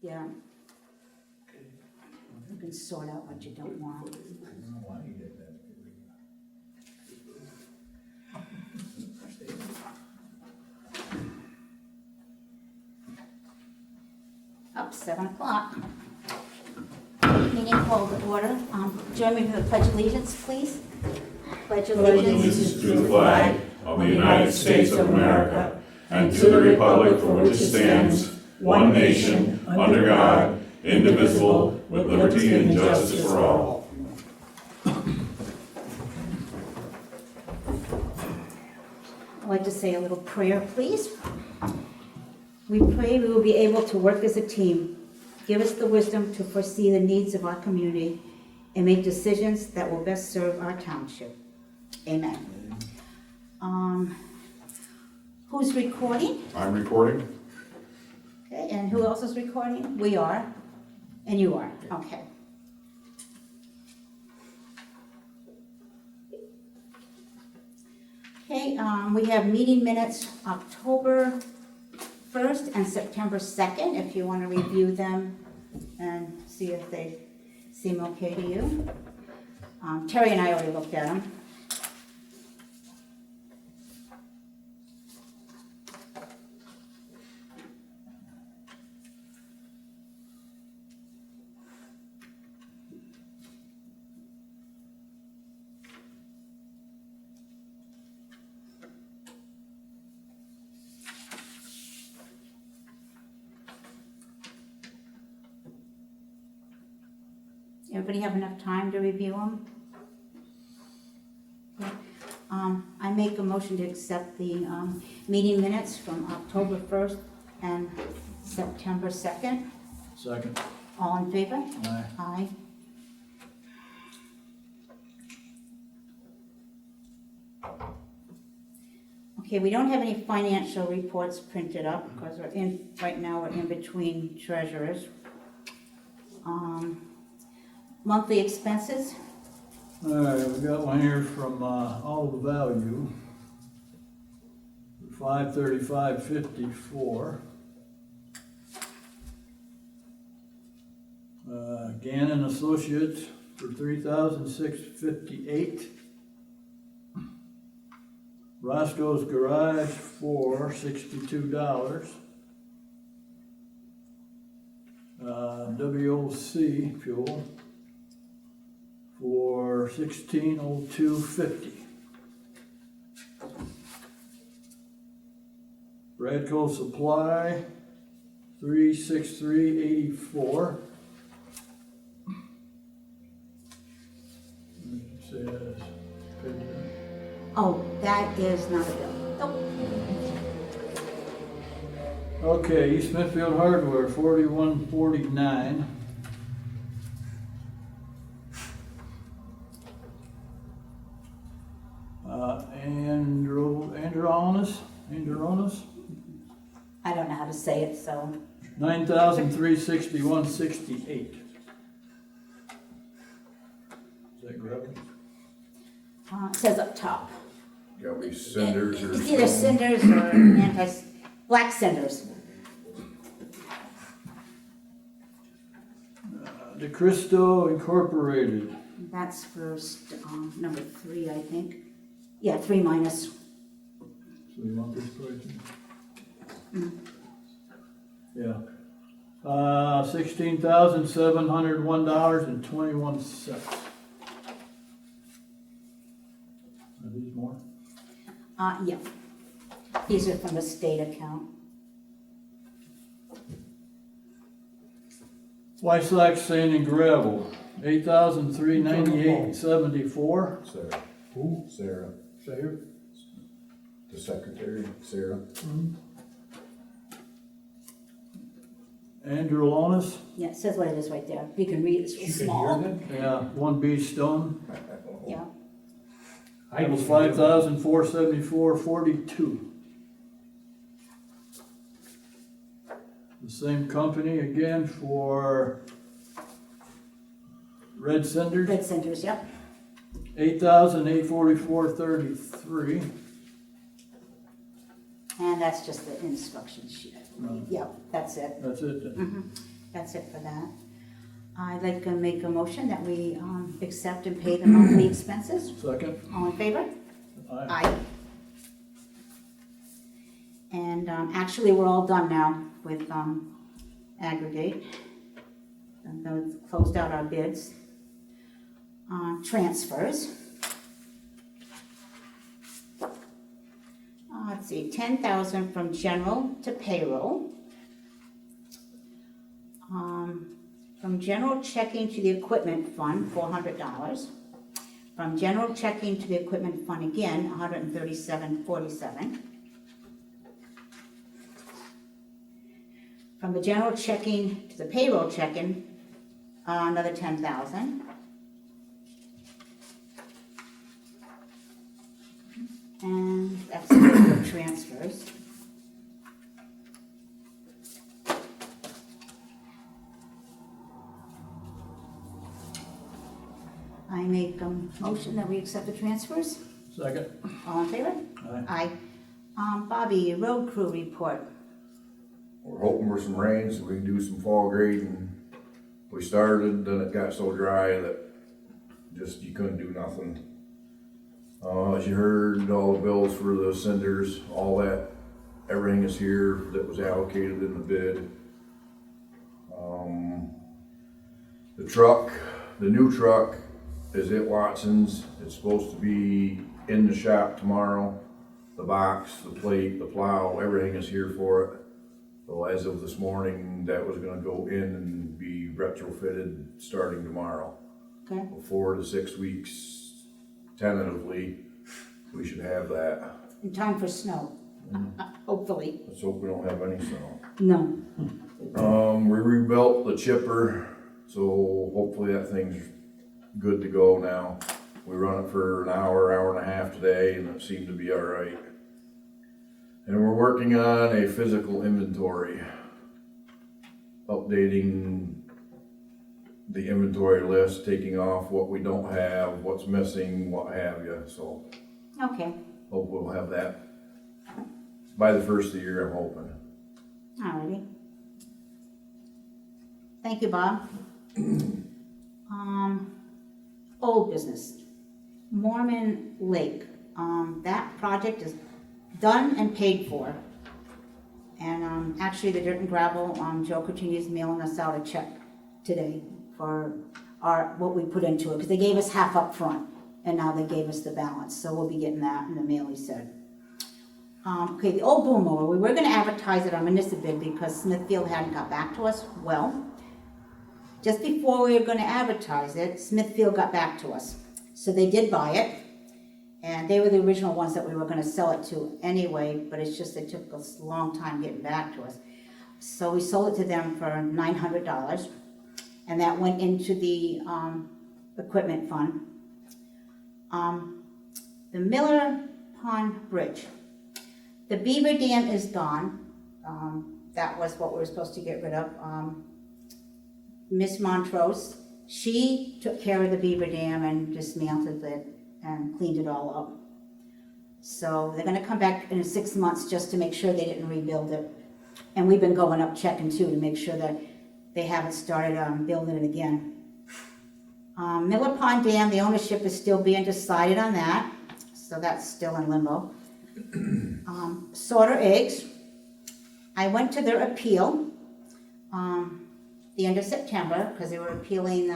Yeah. You can sort out what you don't want. I don't know why he did that. Up, 7 o'clock. Meeting called to order. Join me for the Pledge of Allegiance, please. Pledge of Allegiance to the flag of the United States of America and to the republic for which it stands, one nation, under God, indivisible, with liberty and justice for all. I'd like to say a little prayer, please. We pray we will be able to work as a team. Give us the wisdom to foresee the needs of our community and make decisions that will best serve our township. Amen. Who's recording? I'm recording. Okay, and who else is recording? We are, and you are. Okay. Okay, we have meeting minutes October 1st and September 2nd, if you want to review them and see if they seem okay to you. Terry and I already looked at them. Everybody have enough time to review them? I make a motion to accept the meeting minutes from October 1st and September 2nd. Second. All in favor? Aye. Aye. Okay, we don't have any financial reports printed up because right now we're in between treasurers. Monthly expenses, All right, we got one here from All the Value, $535.54. Gannon Associates for $3,658. Roscoe's Garage for $62. WOC Fuel for $1602.50. Bradco Supply, $363.84. oh, that is not a bill. Nope. Okay, East Smithfield Hardware, $41.49. Andronis, I don't know how to say it, so. $9,361.68. Is that gravel? It says up top. Got me cinders or It's either cinders or black cinders. DeCristo Incorporated, That's first, number 3, I think. Yeah, 3 minus. so you want this price? Yeah. $16,701.21. Are these more? Yeah. These are from the state account. Wyslack Sand and Gravel, $8,398.74. Sarah. Who? Sarah. Sarah? The secretary, Sarah. Andrew Lonis, Yeah, it says what it is right there. You can read it, it's real small. yeah, 1B Stone. Yeah. That was $5,474.42. The same company again for Red Cinders, Red cinders, yep. $8,844.33. And that's just the instruction sheet, I believe. Yep, that's it. That's it then. That's it for that. I'd like to make a motion that we accept and pay the monthly expenses. Second. All in favor? Aye. Aye. And actually, we're all done now with aggregate. And those closed out our bids. Transfers. Let's see, 10,000 from general to payroll. From general checking to the equipment fund, $400. From general checking to the equipment fund again, $137.47. From the general checking to the payroll checking, another 10,000. And that's the transfers. I make a motion that we accept the transfers. Second. All in favor? Aye. Aye. Bobby, road crew report. We're hoping for some rain so we can do some fall grading. We started, then it got so dry that just you couldn't do nothing. As you heard, all the bills for the cinders, all that, everything is here that was allocated in the bid. The truck, the new truck is at Watson's. It's supposed to be in the shop tomorrow. The box, the plate, the plow, everything is here for it. So as of this morning, that was gonna go in and be retrofitted starting tomorrow. Okay. 4 to 6 weeks, tentatively, we should have that. In time for snow, hopefully. Let's hope we don't have any snow. No. We rebuilt the chipper, so hopefully that thing's good to go now. We run it for an hour, hour and a half today, and it seemed to be all right. And we're working on a physical inventory, updating the inventory list, taking off what we don't have, what's missing, what have you. So Okay. hope we'll have that by the first of the year, I'm hoping. Alrighty. Thank you, Bob. Old business, Mormon Lake. That project is done and paid for. And actually, the dirt and gravel, Joe continues mailing us out a check today for what we put into it, because they gave us half up front, and now they gave us the balance, so we'll be getting that in the mail, he said. Okay, the old boom mower, we were gonna advertise it on municipal bid because Smithfield hadn't got back to us. Well, just before we were gonna advertise it, Smithfield got back to us. So they did buy it, and they were the original ones that we were gonna sell it to anyway, but it's just, it took us a long time getting back to us. So we sold it to them for $900, and that went into the equipment fund. The Miller Pond Bridge. The beaver dam is gone. That was what we were supposed to get rid of. Miss Montrose, she took care of the beaver dam and dismantled it and cleaned it all up. So they're gonna come back in 6 months just to make sure they didn't rebuild it. And we've been going up checking too to make sure that they haven't started building it again. Miller Pond Dam, the ownership is still being decided on that, so that's still in limbo. Sorter eggs, I went to their appeal the end of September because they were appealing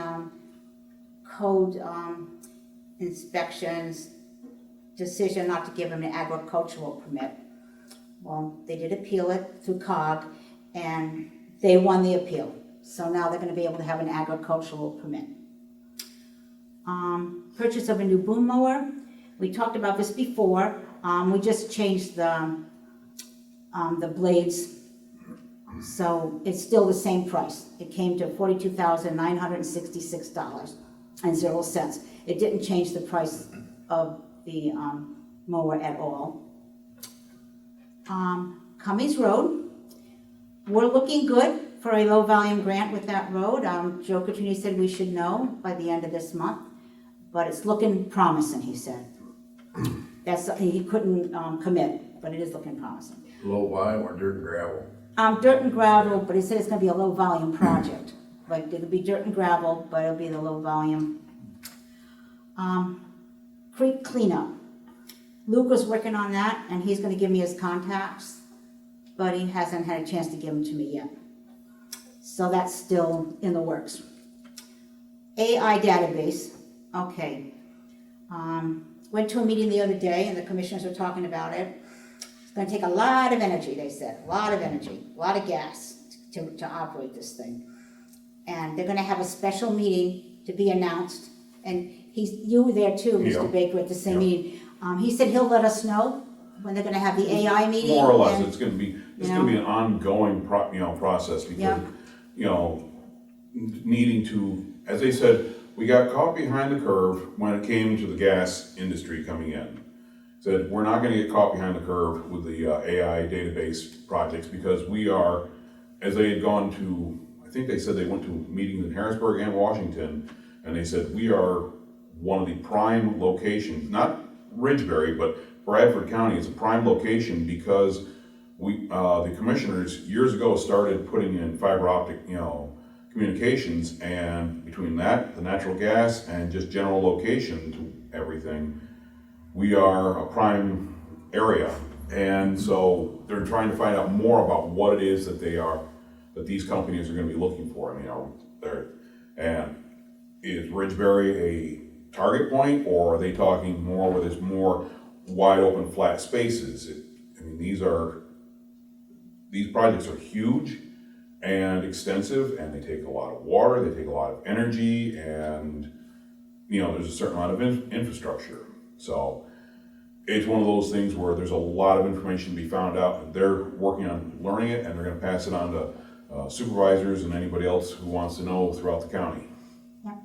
code inspections decision not to give them an agricultural permit. Well, they did appeal it through COG and they won the appeal. So now they're going to be able to have an agricultural permit. Purchase of a new boom mower. We talked about this before. We just changed the blades, so it's still the same price. It came to $42,966.00. It didn't change the price of the mower at all. Cummings Road, we're looking good for a low volume grant with that road. Joe Catrini said we should know by the end of this month, but it's looking promising, he said. That's, he couldn't commit, but it is looking promising. Low volume or dirt and gravel? Dirt and gravel, but he said it's gonna be a low volume project. Like, it'll be dirt and gravel, but it'll be the low volume. Creek cleanup. Luke was working on that, and he's gonna give me his contacts, but he hasn't had a chance to give them to me yet. So that's still in the works. AI database, okay. Went to a meeting the other day, and the commissioners were talking about it. It's gonna take a lot of energy, they said, a lot of energy, a lot of gas to operate this thing. And they're gonna have a special meeting to be announced, and you were there too, Mr. Yeah. Baker, at the same Yeah. meeting. He said he'll let us know when they're gonna have the AI meeting. More or less, and- it's gonna be know? an ongoing process Yeah. because, needing to, as they said, we got caught behind the curve when it came to the gas industry coming in. Said, we're not gonna get caught behind the curve with the AI database projects because we are, as they had gone to, I think they said they went to meetings in Harrisburg and Washington, and they said, we are one of the prime locations, not Ridgebury, but Bradford County is a prime location because the commissioners years ago started putting in fiber optic, communications, and between that, the natural gas, and just general location to everything, we are a prime area. And so they're trying to find out more about what it is that that these companies are gonna be looking for. And is Ridgebury a target point, or are they talking more where there's more wide open flat spaces? These projects are huge and extensive, and they take a lot of water, they take a lot of energy, and there's a certain amount of infrastructure. So it's one of those things where there's a lot of information to be found out, and they're working on learning it, and they're going to pass it on to supervisors and anybody else who wants to know throughout the county. Yeah.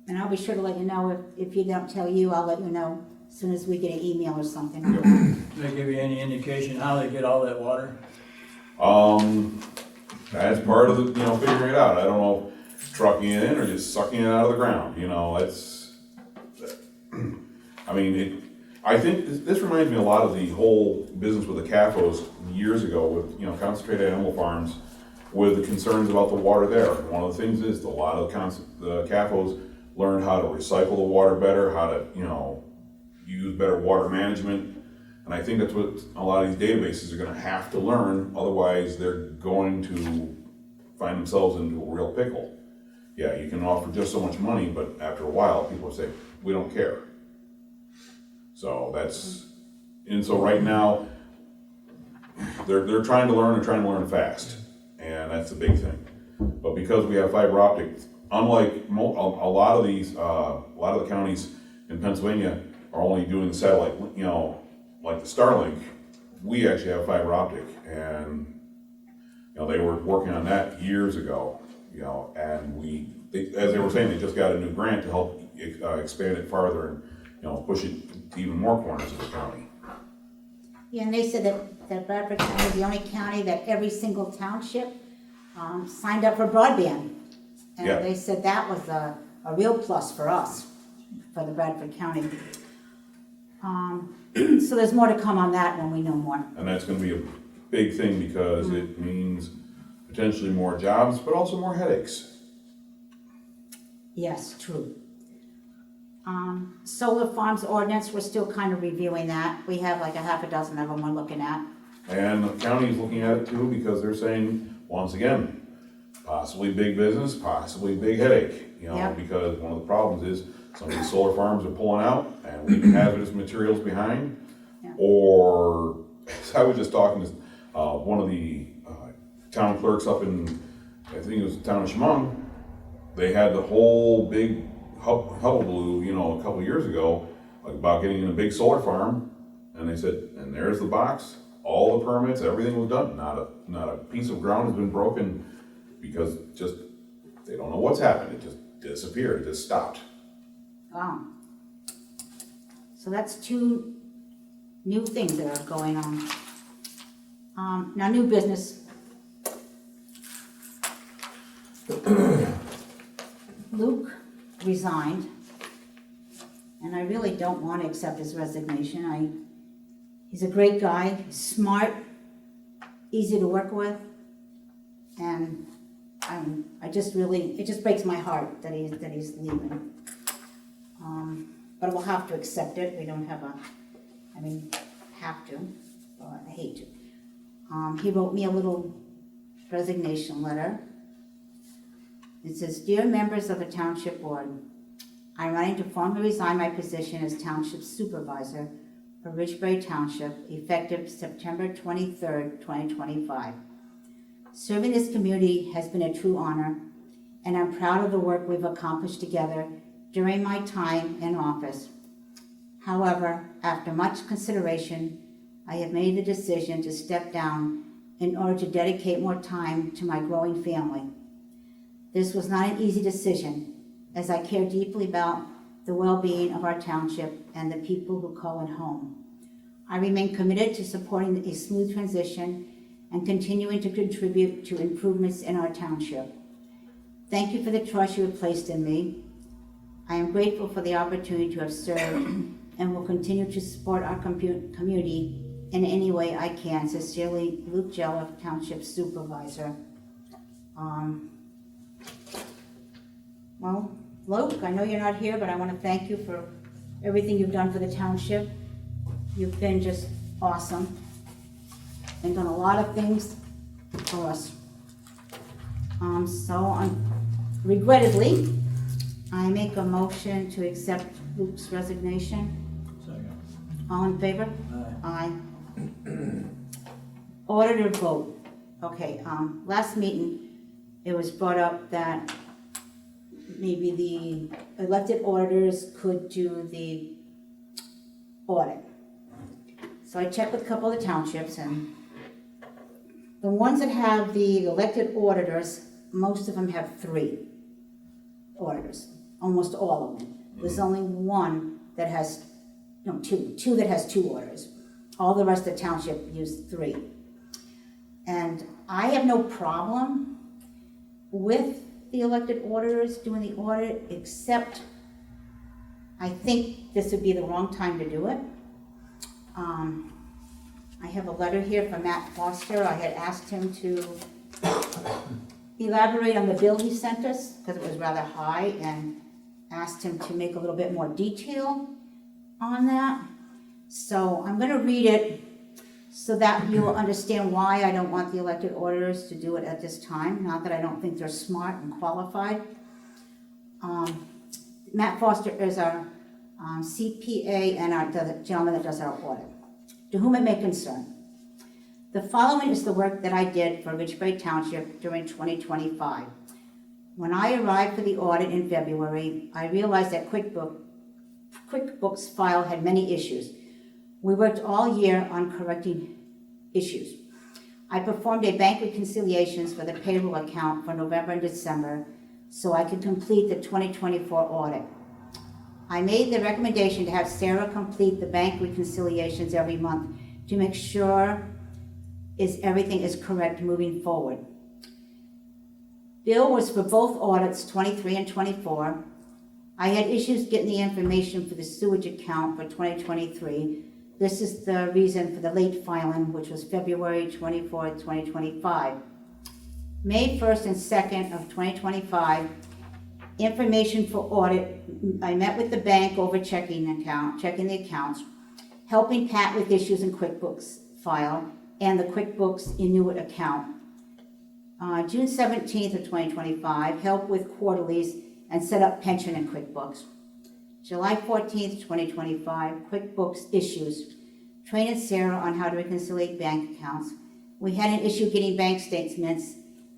And I'll be sure to let you know, if you don't tell you, I'll let you know as soon as we get an email or something. Did they give you any indication how they get all that water? That's part of the, figuring it out. I don't know if trucking it in or just sucking it out of the ground, I think this reminds me a lot of the whole business with the CAFOs years ago with, concentrated animal farms, with the concerns about the water there. One of the things is a lot of the CAFOs learned how to recycle the water better, how to, use better water management. And I think that's what a lot of these databases are gonna have to learn, otherwise they're going to find themselves into a real pickle. Yeah, you can offer just so much money, but after a while, people say, we don't care. So so right now, they're trying to learn fast, and that's the big thing. But because we have fiber optic, unlike a lot of the counties in Pennsylvania are only doing the satellite, like the Starlink, we actually have fiber optic, and they were working on that years ago, and as they were saying, they just got a new grant to help expand it farther and push it to even more corners of the county. Yeah, and they said that Bradford County is the only county that every single township signed up for broadband. And Yeah. they said that was a real plus for us, for the Bradford County. So there's more to come on that when we know more. And that's gonna be a big thing because it means potentially more jobs, but also more headaches. Yes, true. Solar farms ordinance, we're still kind of reviewing that. We have like a half a dozen of them we're looking at. And the county is looking at it too, because they're saying, once again, possibly big business, possibly big headache, Yeah. because one of the problems is some of these solar farms are pulling out and leaving hazardous materials behind. Yeah. Or, I was just talking to one of the town clerks up in, I think it was the town of Chemung. They had the whole big hullabaloo, a couple years ago, about getting in a big solar farm, and they said, and there's the box, all the permits, everything was done, not a piece of ground has been broken, because just, they don't know what's happened, it just disappeared, it just stopped. Wow. So that's two new things that are going on. Now, new business. Luke resigned, and I really don't want to accept his resignation. He's a great guy, smart, easy to work with, And I just really, it just breaks my heart that he's leaving. But we'll have to accept it. We don't have have to, but I hate to. He wrote me a little resignation letter. It says, "Dear members of the Township Board, I'm writing to formally resign my position as Township Supervisor for Ridgebury Township, effective September 23rd, 2025. Serving this community has been a true honor, and I'm proud of the work we've accomplished together during my time in office. However, after much consideration, I have made the decision to step down in order to dedicate more time to my growing family. This was not an easy decision, as I care deeply about the well-being of our township and the people who call it home. I remain committed to supporting a smooth transition and continuing to contribute to improvements in our township. Thank you for the trust you have placed in me. I am grateful for the opportunity to have served and will continue to support our community in any way I can. Sincerely, Luke Jelliff, Township Supervisor." Well, Luke, I know you're not here, but I want to thank you for everything you've done for the township. You've been just awesome and done a lot of things for us. Regrettably, I make a motion to accept Luke's resignation. Second. All in favor? Aye. Aye. Auditor vote. Okay, last meeting, it was brought up that maybe the elected auditors could do the audit. So I checked with a couple of the townships, and the ones that have the elected auditors, most of them have 3 auditors, almost all of them. There's only one that has, no, two that has 2 auditors. All the rest of the township use 3. And I have no problem with the elected auditors doing the audit, except I think this would be the wrong time to do it. I have a letter here from Matt Foster. I had asked him to elaborate on the bill he sent us, because it was rather high, and asked him to make a little bit more detail on that. So I'm going to read it so that you will understand why I don't want the elected auditors to do it at this time. Not that I don't think they're smart and qualified. Matt Foster is our CPA and the gentleman that does our audit. To whom it may concern. The following is the work that I did for Ridgebury Township during 2025. When I arrived for the audit in February, I realized that QuickBooks file had many issues. We worked all year on correcting issues. I performed a bank reconciliations for the payroll account for November and December so I could complete the 2024 audit. I made the recommendation to have Sarah complete the bank reconciliations every month to make sure everything is correct moving forward. Bill was for both audits, 23 and 24. I had issues getting the information for the sewage account for 2023. This is the reason for the late filing, which was February 24th, 2025. May 1st and 2nd of 2025, information for audit. I met with the bank over checking the accounts, helping Pat with issues in QuickBooks file and the QuickBooks Inuit account. June 17th of 2025, help with quarterlies and set up pension in QuickBooks. July 14th, 2025, QuickBooks issues. Training Sarah on how to reconcile bank accounts. We had an issue getting bank statements,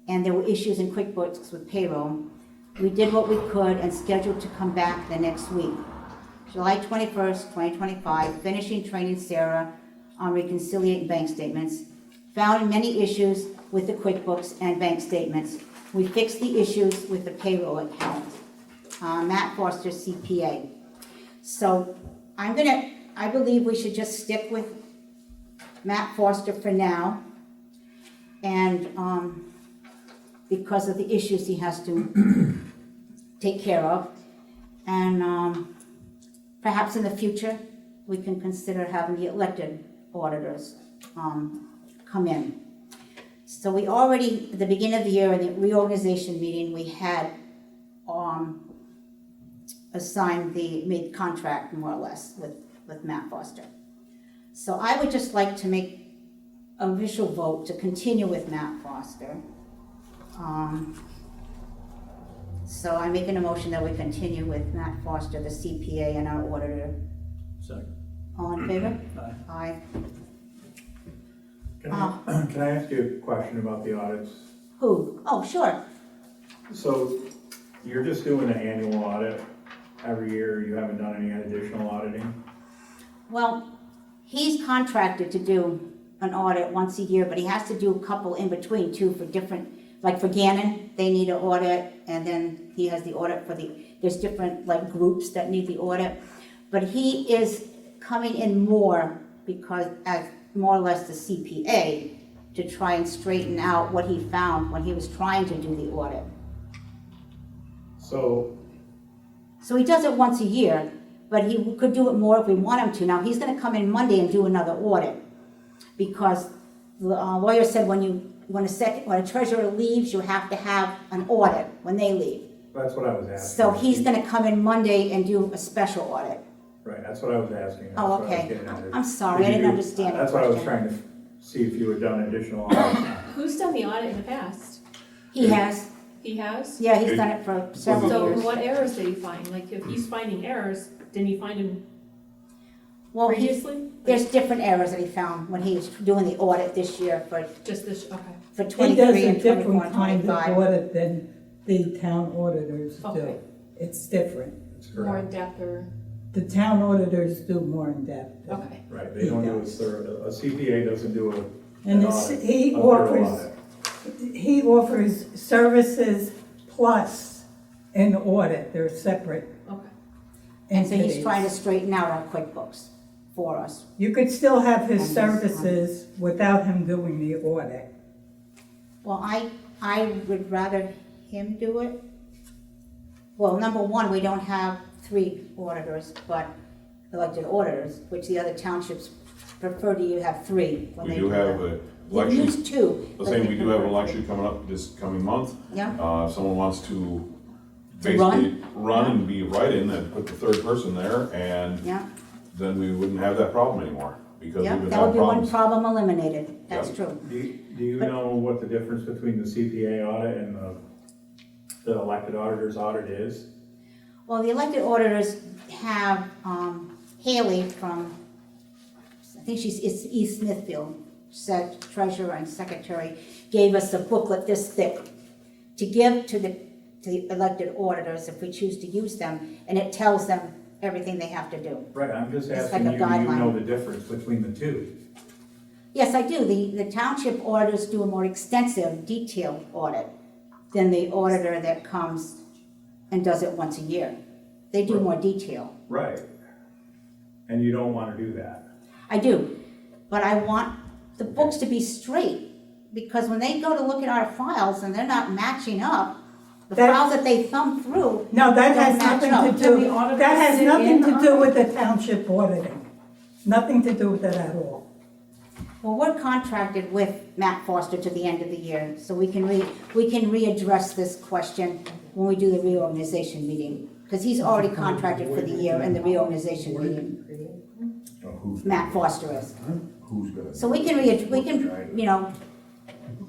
and there were issues in QuickBooks with payroll. We did what we could and scheduled to come back the next week. July 21st, 2025, finishing training Sarah on reconciliating bank statements. Found many issues with the QuickBooks and bank statements. We fixed the issues with the payroll account. Matt Foster, CPA. So I believe we should just stick with Matt Foster for now. And because of the issues he has to take care of. And perhaps in the future, we can consider having the elected auditors come in. So we already, at the beginning of the year, in the reorganization meeting, we had, assigned made contract more or less with Matt Foster. So I would just like to make an official vote to continue with Matt Foster. So I'm making a motion that we continue with Matt Foster, the CPA, and our auditor. Second. All in favor? Aye. Aye. Can I ask you a question about the audits? Who? Oh, sure. So you're just doing an annual audit every year, you haven't done any additional auditing? Well, he's contracted to do an audit once a year, but he has to do a couple in between too for different, like for Gannon, they need an audit, and then he has the audit for there's different like groups that need the audit. But he is coming in more because as more or less the CPA to try and straighten out what he found when he was trying to do the audit. So, So he does it once a year, but he could do it more if we want him to. Now, he's gonna come in Monday and do another audit, because the lawyer said when a treasurer leaves, you have to have an audit when they leave. that's what I was asking. So he's gonna come in Monday and do a special audit. Right, that's what I was asking. That's Oh, what I was okay. getting at. I'm sorry, I didn't understand your That's what I was question. trying to see if you had done additional audits. Who's done the audit in the past? He has, He has? yeah, he's done it for several So years. what errors did he find? Like, if he's finding errors, didn't he find them Well, previously? there's different errors that he found when he was doing the audit this year for Just this, okay. for He does 23 a and 24 different and kind of 25. audit than the town auditors do. Okay. It's different. That's More in correct. depth or, The town auditors do more in depth. than- okay. Right, they don't do a thorough, a CPA doesn't do And an it's, audit. he a thorough offers, audit. he offers services plus an audit. They're separate Okay. And so he's entities. trying to straighten out our QuickBooks for us. You could still have his And this, services without him doing the audit. Well, I would rather him do it. Well, number one, we don't have 3 auditors, but elected auditors, which the other townships prefer to you have 3 when We they do have that. an We election, use 2. the but same, they we do have an prefer- election coming up this coming month. Yeah, If someone wants to To run? basically run and be write-in and put the third person there, and yeah, then we wouldn't have that problem anymore, because we yeah, would that would have be one problems. problem eliminated, that's Yeah. true. Do you know what the difference between the CPA audit and the elected auditor's audit is? Well, the elected auditors have Haley from, I think it's East Smithfield, said treasurer and secretary, gave us a booklet this thick to give to the elected auditors if we choose to use them, and it tells them everything they have to do. Right, I'm just It's asking like a you, do you know guideline. the difference between the two? Yes, I do. The township auditors do a more extensive, detailed audit than the auditor that comes and does it once a year. They do more detail. Right. And you don't want to do that? I do, but I want the books to be straight, because when they go to look at our files and they're not matching up, the That- files that they thumb through, No, that has Don't match nothing up. to Can do, the auditors that has sit nothing in to on do it? with the township auditing. Nothing to do with it at all. well, we're contracted with Matt Foster to the end of the year, so we can readdress this question when we do the reorganization meeting, because he's already contracted for the year in the reorganization meeting, Who's Matt Foster is. Who's gonna? So we can,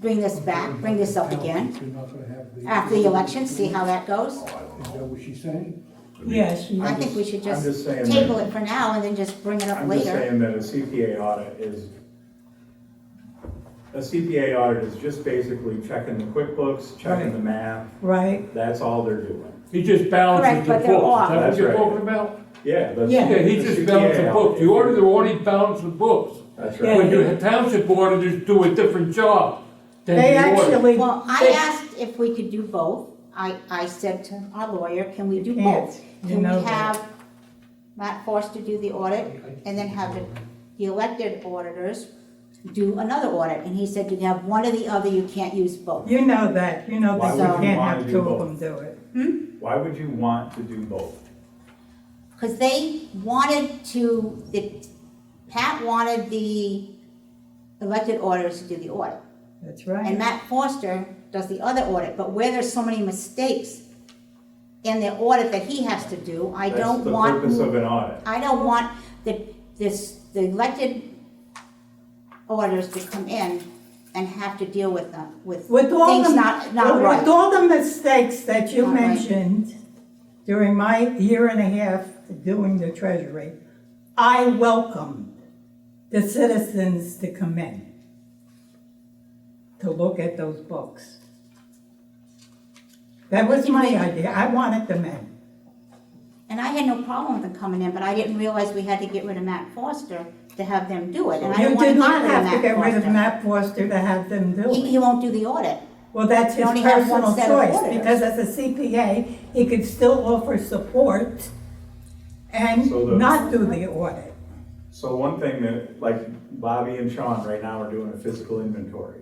bring this back, bring this up again after the election, see how that goes. Oh, I don't Is know. that what she's saying? Yes, I think we should I'm just saying table that- it for now and then just bring it up I'm just later. saying that a CPA audit is just basically checking the QuickBooks, checking Right. the math, right. that's all they're doing. He just balances Correct, the but they're books, off. is that what That's you're right. talking about? Yeah. the- Yeah. Yeah, he the just CPA balances the books, the audit. auditor only balances the books. That's Yeah. right. When you township auditors do a different job than They the auditor. actually, Well, I they- asked if we could do both. I said to our lawyer, can we do can't. both? You Can we know that. have Matt Foster do the audit and then have the elected auditors do another audit? And he said you can have one or the other, you can't use both. you know that, you know Why that would you you can't wanna have do 2 of both? them do it. Why would you want to do both? Because they wanted Pat wanted the elected auditors to do the audit. That's And right. Matt Foster does the other audit, but where there's so many mistakes in the audit that he has to do, I don't want. That's the purpose of an audit. I don't want the elected auditors to come in and have to deal with them, with With all things the, not with right. all the mistakes that you Not right. mentioned during my year and a half doing the treasury, I welcomed the citizens to come in to look at those books. That was my idea. I wanted them in. And I had no problem with them coming in, but I didn't realize we had to get rid of Matt Foster to have them do it, and I You didn't want to did not have to get get rid of Foster. Matt Foster to have them do He it. won't do the audit. Well, that's You his only have one personal set of choice, auditors. because as a CPA, he could still offer support and So the- not do the audit. So one thing that, like Bobby and Sean right now are doing a physical inventory.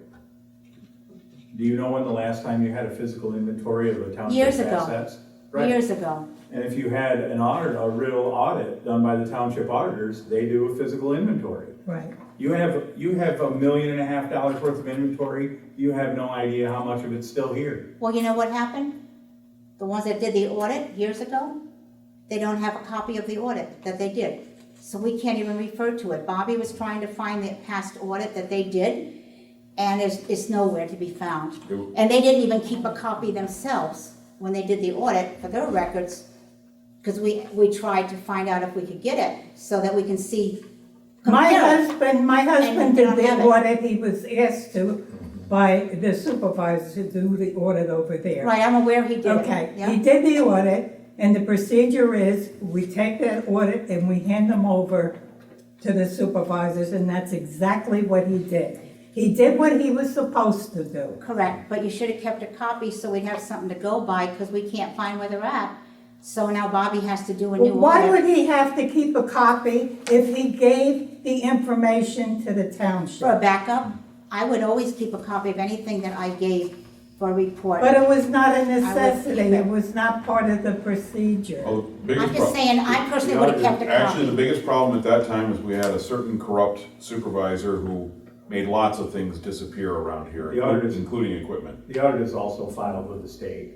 Do you know when the last time you had a physical inventory of the township's Years ago. assets? Right. Years ago. And if you had an audit, a real audit done by the township auditors, they do a physical inventory. Right. You have $1.5 million worth of inventory, you have no idea how much of it's still here. Well, you know what happened? The ones that did the audit years ago, they don't have a copy of the audit that they did. So we can't even refer to it. Bobby was trying to find the past audit that they did, and it's nowhere to be found. And they didn't even keep a copy themselves when they did the audit for their records, because we tried to find out if we could get it, so that we can see. My compare it. husband they did don't the have it. audit, he was asked to by the supervisors to do the audit over there. Right, I'm aware he did it. Okay, Yeah. he did the audit, and the procedure is, we take that audit and we hand them over to the supervisors, and that's exactly what he did. He did what he was supposed to do. Correct, but you should have kept a copy so we'd have something to go by, because we can't find where they're at. So now Bobby has to do a new Well, why audit. would he have to keep a copy if he gave the information to the For a township? backup, I would always keep a copy of anything that I gave for a report. But it was not a keep necessity, it. it was not part of the procedure. Well, the biggest I'm just prob- saying, I personally would have kept a Actually, the copy. biggest problem at that time is we had a certain corrupt supervisor who made lots of things disappear around here, The auditors- including equipment. The audit is also filed with the state.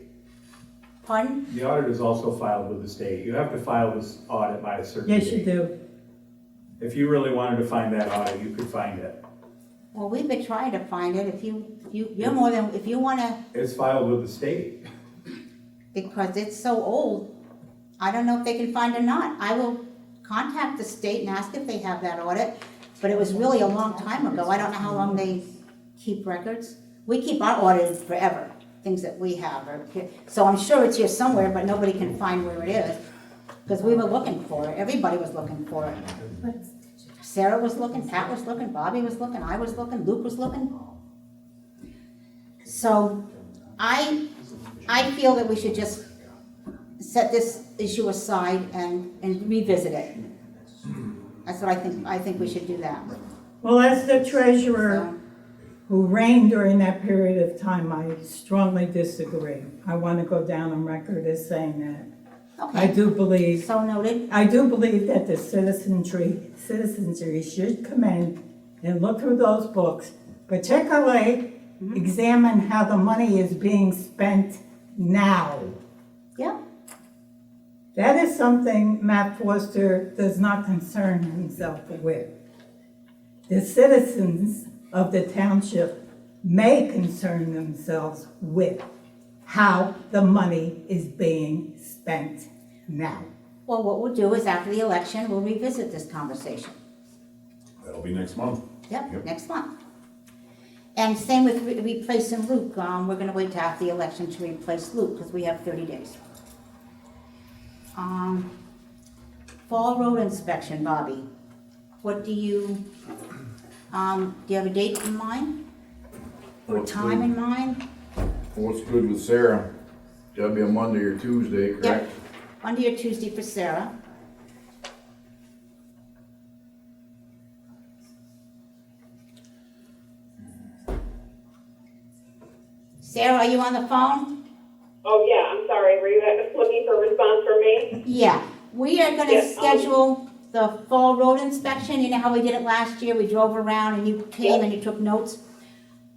Pardon? The audit is also filed with the state. You have to file this audit by a certain Yes, date. you do. If you really wanted to find that audit, you could find it. Well, we've been trying to find it. If you're more than, if you wanna, It's filed with the state. because it's so old, I don't know if they can find it or not. I will contact the state and ask if they have that audit, but it was really a long time ago. I don't know how long they keep records. We keep our audit forever, things that we have. So I'm sure it's here somewhere, but nobody can find where it is. Because we were looking for it. Everybody was looking for it. Sarah was looking, Pat was looking, Bobby was looking, I was looking, Luke was looking. So I feel that we should just set this issue aside and revisit it. That's what I think. I think we should do that. Well, as the treasurer So, who reigned during that period of time, I strongly disagree. I want to go down on record as saying that. I okay, do believe so noted. that the citizenry should come in and look through those books, particularly examine how the money is being spent now. Yep. That is something Matt Foster does not concern himself with. The citizens of the township may concern themselves with how the money is being spent now. Well, what we'll do is after the election, we'll revisit this conversation. That'll be next month. Yep, next month. And same with replacing Luke. We're gonna wait till after the election to replace Luke, because we have 30 days. Fall road inspection, Bobby. What do you have a date in mind? Or a What's time good? in mind? What's good with Sarah? Gotta be a Monday or Tuesday, correct? Yep, Monday or Tuesday for Sarah. Sarah, are you on the phone? Oh, yeah, I'm sorry. Were you looking for a response from me? Yeah, we are gonna Yes, schedule the fall road inspection. You know how we did it last year? We drove around and you came Yep. and you took notes.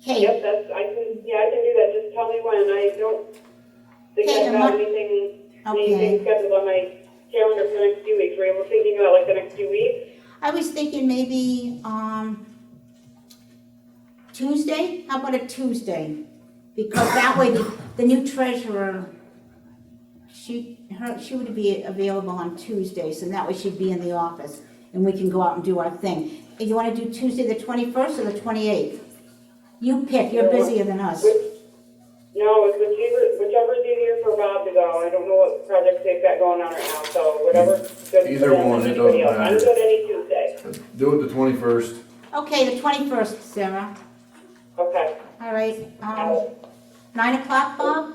Okay, Yep, I can do that, just tell me when, I don't think Okay, I've and got what- anything okay. scheduled on my calendar for the next few weeks. Were you thinking about like the next few weeks? I was thinking maybe, Tuesday, how about a Tuesday? Because that way the new treasurer, she would be available on Tuesdays, and that way she'd be in the office, and we can go out and do our thing. If you wanna do Tuesday the 21st or the 28th? You pick, you're busier than us. No, it's whichever's easier for Bob to go. I don't know what projects they've got going on right now, so whatever's good for Either them one, and it anybody doesn't else. I'm matter. good any Tuesday. Do it the 21st. Okay, the 21st, Sarah. Okay. All right, 9 o'clock, Bob?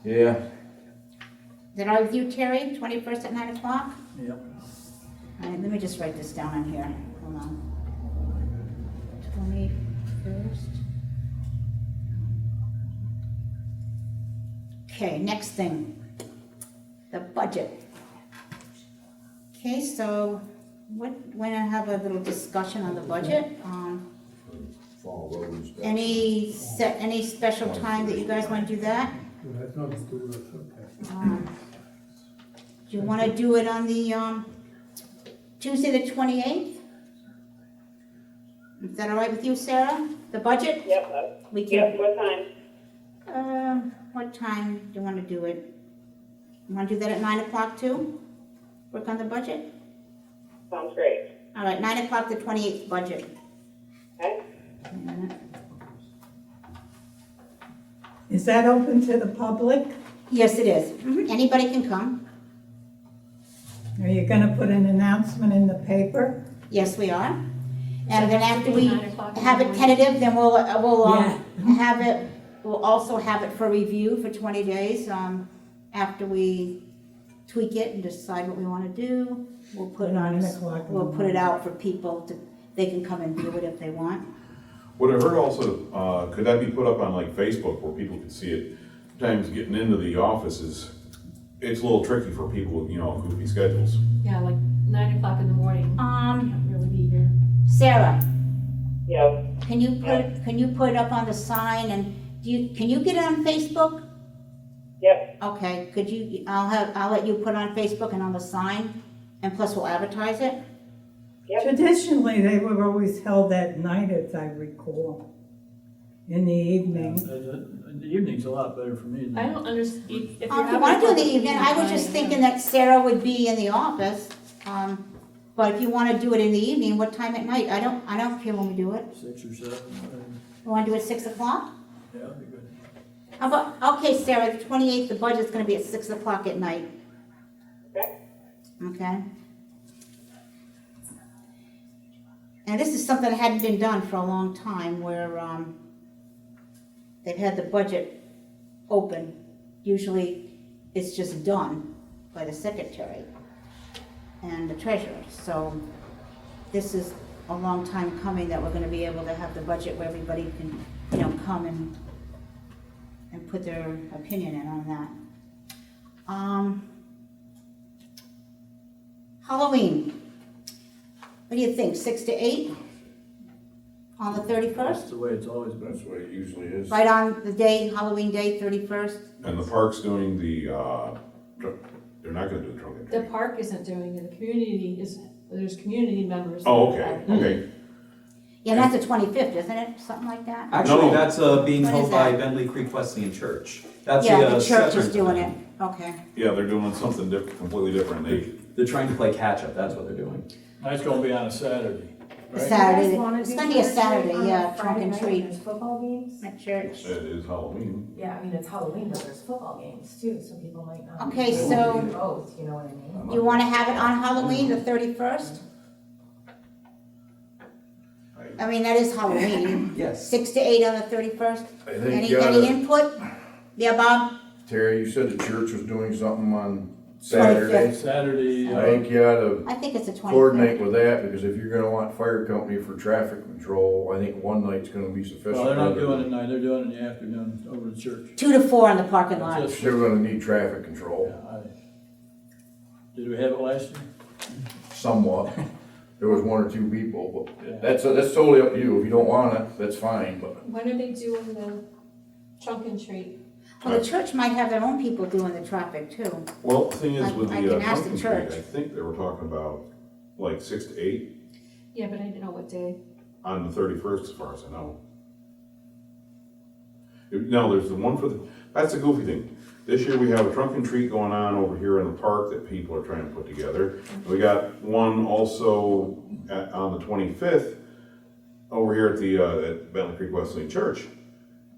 Yeah. Is that all right with you, Terry? 21st at 9 o'clock? Yep. All right, let me just write this down on here. Hold on. 21st. Okay, next thing. The budget. Okay, so when I have a little discussion on the budget, Fall roads. any special time that you guys want to do that? Do you want to do it on the, Tuesday the 28th? Is that all right with you, Sarah? The budget? Yep, We can, yep, what time? what time do you want to do it? You want to do that at 9 o'clock too? Work on the budget? Sounds great. All right, 9 o'clock, the 28th budget. Okay? Is that open to the public? Yes, it is. Anybody can come. Are you gonna put an announcement in the paper? Yes, we are. And then after we 9 o'clock in have the it morning? tentative, then we'll Yeah. have it, we'll also have it for review for 20 days, after we tweak it and decide what we want to do. We'll put it on, 9 o'clock in the we'll put it morning. out for people to, they can come and view it if they want. What I heard also, could that be put up on like Facebook where people could see it? Sometimes getting into the office it's a little tricky for people with, goofy schedules. Yeah, like 9 o'clock in the morning. Can't really be here. Sarah, Yep. can you put it up on the sign and can you get it on Facebook? Yep. Okay, I'll let you put it on Facebook and on the sign, and plus we'll advertise it. Yep. Traditionally, they were always held at night, as I recall, in the evening. The evening's a lot better for me. I don't understand. If If you want to do it in the evening, I was just thinking that Sarah would be in the office. But if you want to do it in the evening, what time at night? I don't care when we do it. 6 or 7. You want to do it at 6 o'clock? Yeah, that'd be good. How about, okay, Sarah, the 28th, the budget's going to be at 6 o'clock at night. Okay. Okay? And this is something that hadn't been done for a long time, where they've had the budget open. Usually, it's just done by the secretary and the treasurer. So this is a long time coming that we're gonna be able to have the budget where everybody can, come and put their opinion in on that. Halloween. What do you think, 6 to 8 on the 31st? That's the way it's always been. That's what it usually is. Right on the day, Halloween day, 31st? And the park's doing they're not gonna do the trunk and The treat. park isn't doing it, the community is, there's community members. Oh, okay. Yeah, that's the 25th, isn't it? Something like that? Actually, No. that's being What held is by that? Bentley Creek Wesleyan Church. That's Yeah, the church is Saturday. doing it. Okay. Yeah, they're doing something completely different. They're trying to play catch up. That's what they're doing. That's gonna be on a Saturday. Right? Saturday, You guys wanna it's do gonna be a trick or treat Saturday, on yeah, trunk Friday and night? treat There's football games. at church. It is Halloween. Yeah, I mean, it's Halloween, but there's football games too, so people might not. Okay, be able so- to do both, you know what I mean? Do you wanna have it on Halloween, the 31st? I mean, that is Halloween. Yes. 6 to 8 on the 31st? I think Any you oughta- input? Yeah, Bob? Terry, you said the church was doing something on Saturday. Saturday, I think you oughta I think it's the 25th. coordinate with that, because if you're gonna want fire company for traffic control, I think one night's gonna be sufficient. well, they're not doing it at night, they're doing it in the afternoon over at church. 2 to 4 in the parking lot. That's it. They're gonna need traffic control, Did we have it last year? somewhat. there was one or two people, but that's totally up to you. If you don't want it, that's fine, but When are they doing the trunk and treat? Well, the church might have their own people doing the traffic too. Well, the thing is with I the can ask the Pumpkin Street, church. I think they were talking about like 6 to 8 Yeah, but I didn't know what day. on the 31st, as far as I know. No, there's the one for the, that's the goofy thing. This year we have a trunk and treat going on over here in the park that people are trying to put together. We got one also on the 25th over here at the at Bentley Creek Wesleyan Church.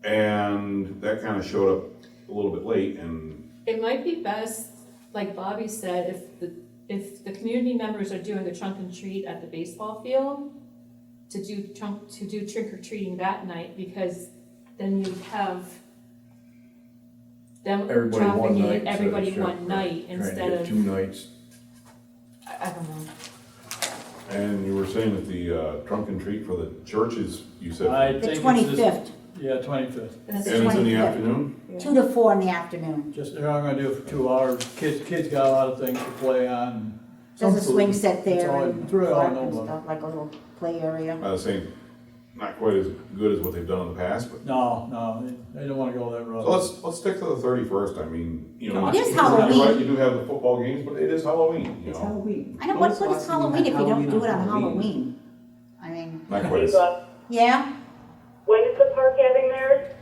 And that kind of showed up a little bit late and It might be best, like Bobby said, if the community members are doing a trunk and treat at the baseball field, to do trick or treating that night, because then you have them everybody one dropping night. it, everybody one night instead of, 2 nights. I don't know. And you were saying that the trunk and treat for the churches, you said, I The think it's 25th, Yeah, 25th. And and it's it's in the 25th. afternoon? 2 to 4 in the afternoon. Just, they're not gonna do it for 2 hours. Kids got a lot of things to play on. There's a Some swing food. set It's there all- and it's really all park I and know about stuff, like a little play area. I was saying, not quite as good as what they've done in the past, but No, they don't wanna go that route. so let's stick to the 31st. I mean, you know. It is you're right, Halloween. You do have the football games, but it is Halloween, you It's know. Halloween. I know, what Most is spots even Halloween have if you don't do it on Halloween. Halloween? I mean, Not quite as, Eva, yeah, when is the park having theirs?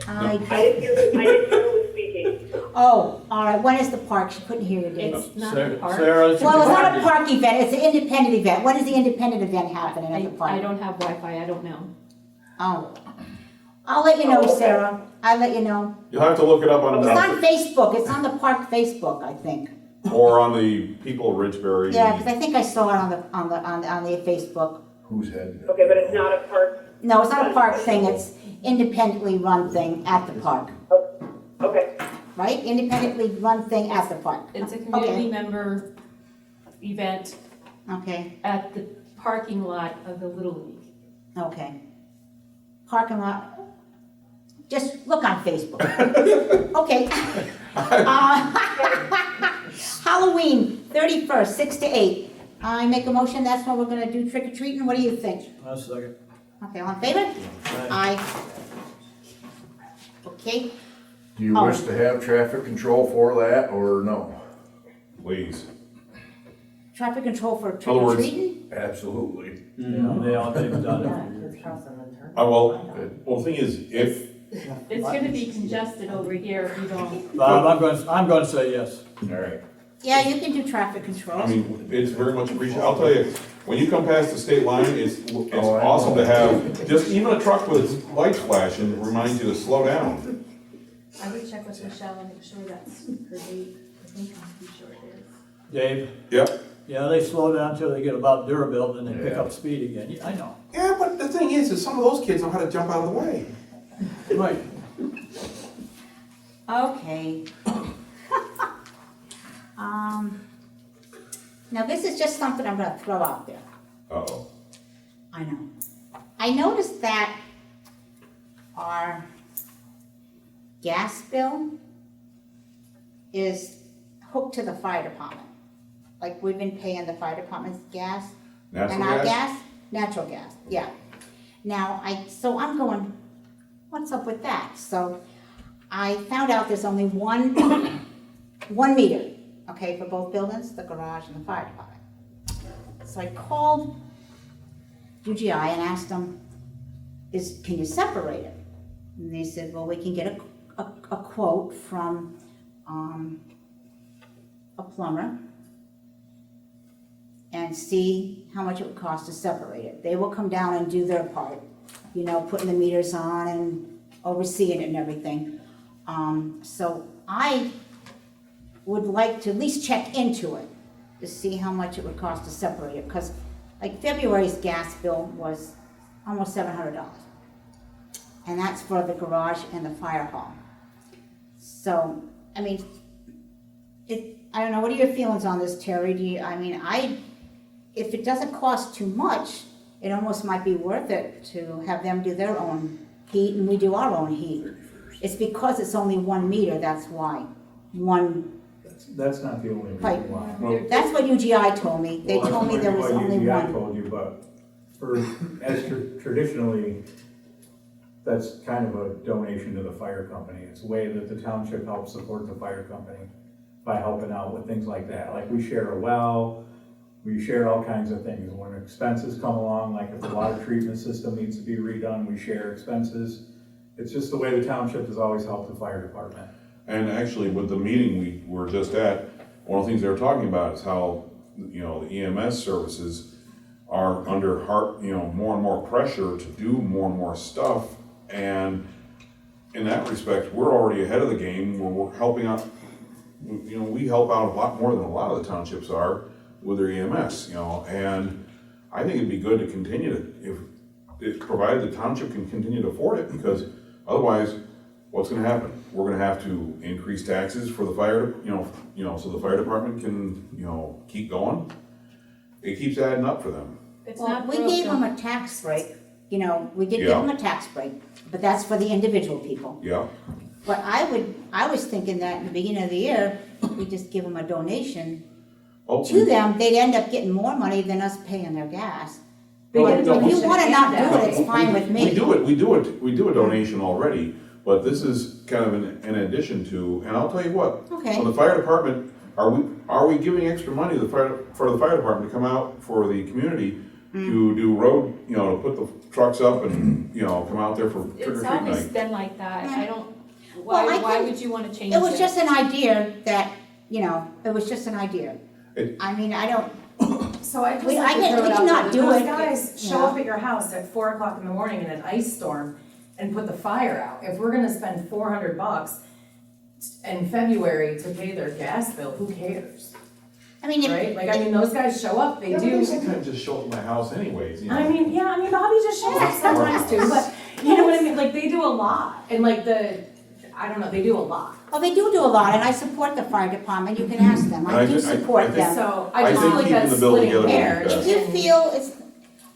I, I didn't hear who was speaking. oh, all right, when is the park? She couldn't hear you, Dave. It's not Sarah- a park. Sarah, it's Well, it's not a Friday. park event, it's an independent event. When is the independent event happening at the I park? don't have Wi-Fi, I don't know. Oh, I'll let you know, Sarah. I'll let you know. you'll have to look it up on, It's on Facebook. It's on the park Facebook, I think. or on the people of Ridgebury. Yeah, because I think I saw it on the Facebook. Who's heading it? Okay, but it's not a park. No, it's not a park thing. It's independently run thing at the park, Okay, right? Independently run thing at the park. It's a community Okay. member event Okay, at the parking lot of the Little League. okay. Parking lot. Just look on Facebook. Okay. Halloween, 31st, 6 to 8. I make a motion, that's when we're gonna do trick or treating. What do you think? I'll second. Okay, all in favor? Aye. Okay, Do you wish to have traffic control for that, or no? Please. traffic control for trick other or words- treating? Absolutely. Yeah, they've done it Yeah, for years. kids crossing the turn. Well, the thing is, if, It's gonna be congested over here if you don't. Bob, I'm gonna say yes. All right. Yeah, you can do traffic control. I mean, it's very much appreciated. I'll tell you, when you come past the state line, it's Oh, I awesome to know. have, just even a truck with its lights flashing reminds you to slow down. I would check with Michelle and make sure that's her date. I think I'm pretty sure it is. Dave? Yep. Yeah, they slow down until they get about Durabelt, and they pick Yeah. up speed again. Yeah, I know. Yeah, but the thing is some of those kids know how to jump out of the way. Right. Okay. Now this is just something I'm gonna throw out there. Uh-oh. I know. I noticed that our gas bill is hooked to the fire department. Like, we've been paying the fire department's gas. Natural And our gas? Natural gas, yeah. Now, so I'm going, what's up with that? So I found out there's only one meter, okay, for both buildings, the garage and the fire department. So I called UGI and asked them, can you separate it? And they said, well, we can get a quote from a plumber and see how much it would cost to separate it. They will come down and do their part, you know, putting the meters on and overseeing it and everything. So I would like to at least check into it to see how much it would cost to separate it, because like February's gas bill was almost $700. And that's for the garage and the fire hall. So, I mean, I don't know, what are your feelings on this, Terry? If it doesn't cost too much, it almost might be worth it to have them do their own heat and we do our own heat. It's because it's only 1 meter, that's why. One That's not the only Right. reason why. Well, That's what UGI told me. They Well, told me that's there was what only UGI one. told you, but traditionally, that's kind of a donation to the fire company. It's a way that the township helps support the fire company by helping out with things like that. Like we share a well, we share all kinds of things. When expenses come along, like if the water treatment system needs to be redone, we share expenses. It's just the way the township has always helped the fire department. And actually, with the meeting we were just at, one of the things they were talking about is how, the EMS services are under more and more pressure to do more and more stuff. And in that respect, we're already ahead of the game, where we're helping out, we help out a lot more than a lot of the townships are with their EMS, and I think it'd be good to continue to, if provided the township can continue to afford it, because otherwise, what's gonna happen? We're gonna have to increase taxes for the fire, so the fire department can, keep going. It keeps adding up for them. It's Well, not we gave them broken. a tax break, we did give Yeah. them a tax break, but that's for the individual people. Yeah, But I was thinking that in the beginning of the year, we just give them a donation oh, to them, they'd end up getting more money than us paying their gas. They But get a if you donation wanna and not do that. it, it's fine with me. we do a donation already, but this is kind of in addition to, and I'll tell you what. Okay. So the fire department, are we giving extra money to for the fire department to come out for the community to do road, to put the trucks up and, come out there for trick or It's treat always night? been like that. I don't, Well, I why think would you wanna change it? It was just an idea that, it was just an idea. It- I mean, I don't, So I just We- like I to can- throw we it out cannot there, do those it. guys show Yeah. up at your house at 4 o'clock in the morning in an ice storm and put the fire out. If we're gonna spend $400 in February to pay their gas bill, who cares, I mean, right? Like, I mean, those guys show up, they Yeah, but do. they sometimes just show up at my house anyways, I mean, yeah, I mean, Bobby just shows up sometimes too, but you know what I mean? Like, they do a lot, and like I don't know, they do a lot. well, they do a lot, and I support the fire department, you can ask them, I do support them. So I I just think feel like keeping that's the bill splitting together would be hairs. best. If you and- feel it's,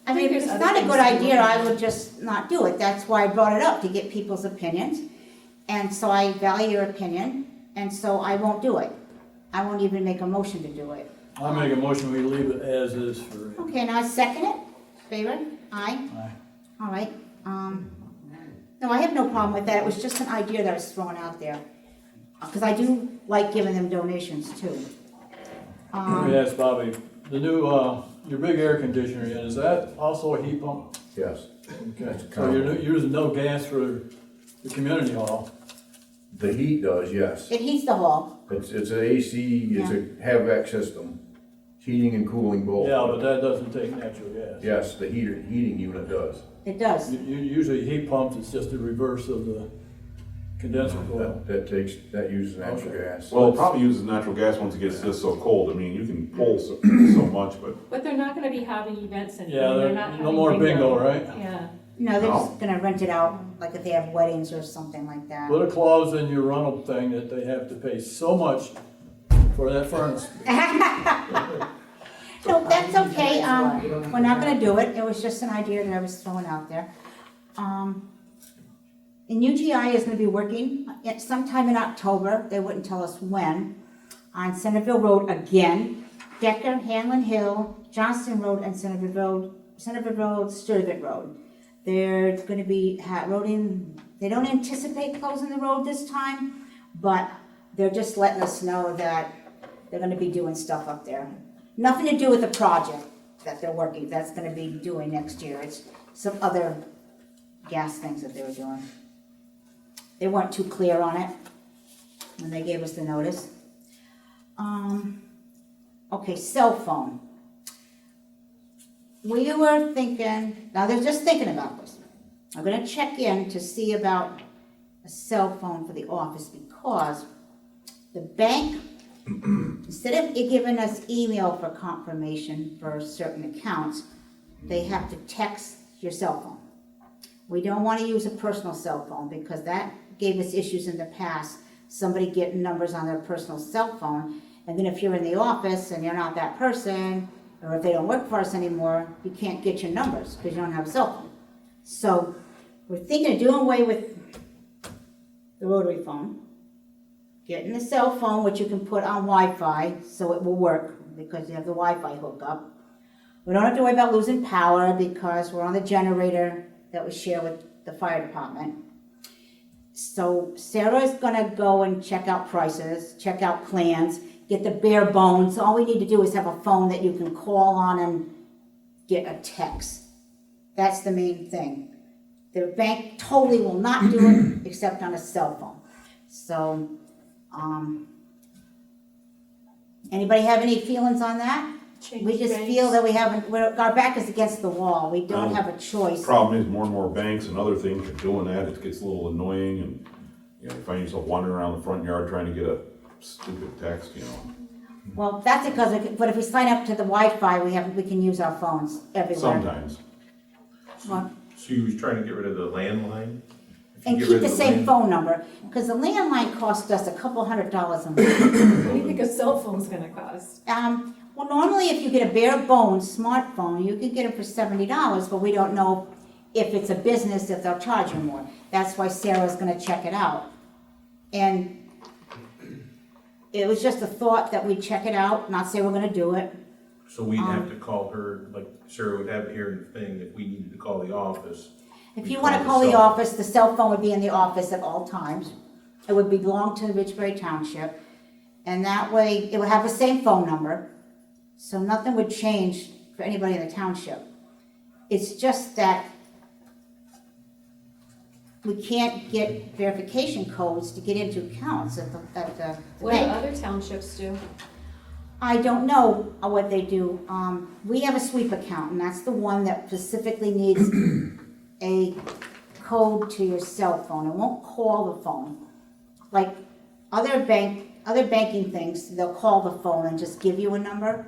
I mean, think if there's it's other not a things good to idea, look I at. would just not do it, that's why I brought it up, to get people's opinions. And so I value your opinion, and so I won't do it. I won't even make a motion to do it. I make a motion, we leave it as is for, Okay, now I second it, favor, aye? Aye. All right, no, I have no problem with that, it was just an idea that was thrown out there. Because I do like giving them donations too. let me ask Bobby, the new, your big air conditioner, is that also a heat pump? Yes. Okay, so you're using no gas for the community hall? The heat does, yes. It heats the hall. It's an AC, it's a HVAC system, heating and cooling both. Yeah, but that doesn't take natural gas. Yes, the heating unit does. It does. Usually heat pumps, it's just the reverse of the condenser coil. That uses natural gas. Well, it probably uses natural gas once it gets just so cold. I mean, you can pull so much, but But they're not gonna be having events and Yeah, they're not having no more bingo, right? Yeah. No, they're No. just gonna rent it out, like if they have weddings or something like that. Put a clause in your rental thing that they have to pay so much for that furnace. No, that's okay, we're not gonna do it, it was just an idea that I was throwing out there. And UGI is gonna be working at sometime in October, they wouldn't tell us when, on Centerville Road again, Decker, Hanlon Hill, Johnston Road, and Centerville Road, Sturtevant Road. They're gonna be they don't anticipate closing the road this time, but they're just letting us know that they're gonna be doing stuff up there. Nothing to do with the project that they're that's gonna be doing next year, it's some other gas things that they were doing. They weren't too clear on it when they gave us the notice. Okay, cell phone. We were thinking, now they're just thinking about this. I'm gonna check in to see about a cell phone for the office because the bank, instead of giving us email for confirmation for certain accounts, they have to text your cell phone. We don't want to use a personal cell phone because that gave us issues in the past. Somebody getting numbers on their personal cell phone, and then if you're in the office and you're not that person, or if they don't work for us anymore, you can't get your numbers because you don't have a cell phone. So we're thinking of doing away with the rotary phone getting a cell phone, which you can put on Wi-Fi, so it will work, because you have the Wi-Fi hookup. We don't have to worry about losing power, because we're on the generator that we share with the fire department. So Sarah's gonna go and check out prices, check out plans, get the bare bones. All we need to do is have a phone that you can call on and get a text. That's the main thing. The bank totally will not do it except on a cell phone. So, anybody have any feelings on that? We just feel that our back is against the wall. We don't have a choice. Problem is, more and more banks and other things are doing that. It gets a little annoying, and you find yourself wandering around the front yard trying to get a stupid text. Well, that's because, but if we sign up to the Wi-Fi, we can use our phones everywhere. Sometimes. Well, So you was trying to get rid of the landline? and keep the same phone number, because the landline cost us $200 a month. What do you think a cell phone's gonna cost? Well, normally if you get a bare bones smartphone, you can get it for $70, but we don't know if it's a business, if they'll charge you more. That's why Sarah's gonna check it out. And it was just a thought that we'd check it out, not say we're gonna do it. So we'd have to call her, like Sarah would have it here in the thing, if we needed to call the office. If you wanna call the office, the cell phone would be in the office at all times. It would belong to Ridgebury Township. And that way, it would have the same phone number. So nothing would change for anybody in the township. It's just that we can't get verification codes to get into accounts at the What do bank. other townships do? I don't know what they do. We have a sweep account, and that's the one that specifically needs a code to your cell phone. It won't call the phone. Like other banking things, they'll call the phone and just give you a number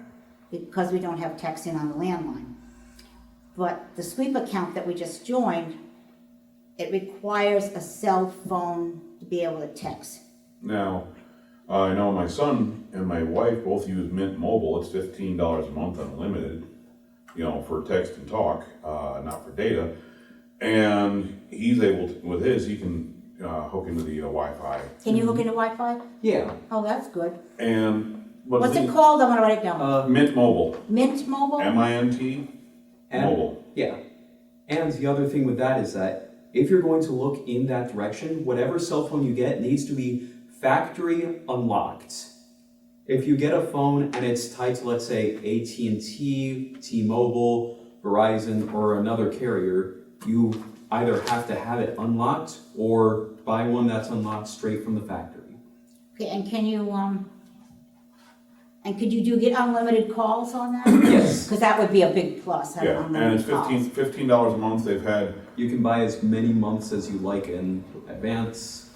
because we don't have texting on the landline. But the sweep account that we just joined, it requires a cell phone to be able to text. Now, I know my son and my wife both use Mint Mobile. It's $15 a month unlimited, for text and talk, not for data. And he's able to, with his, he can hook into the Wi-Fi. Can you hook into Wi-Fi? Yeah. Oh, that's good. And What's it called? I'm gonna write it down. Mint Mobile. Mint Mobile? MINT Mobile. Yeah. And the other thing with that is that if you're going to look in that direction, whatever cell phone you get needs to be factory unlocked. If you get a phone and it's tied to, let's say, AT&T, T-Mobile, Verizon, or another carrier, you either have to have it unlocked or buy one that's unlocked straight from the factory. Okay, and can you, and could you get unlimited calls on that? Yes. Because that would be a big plus, having Yeah, and unlimited it's calls. $15 a month. They've had, You can buy as many months as you like in advance.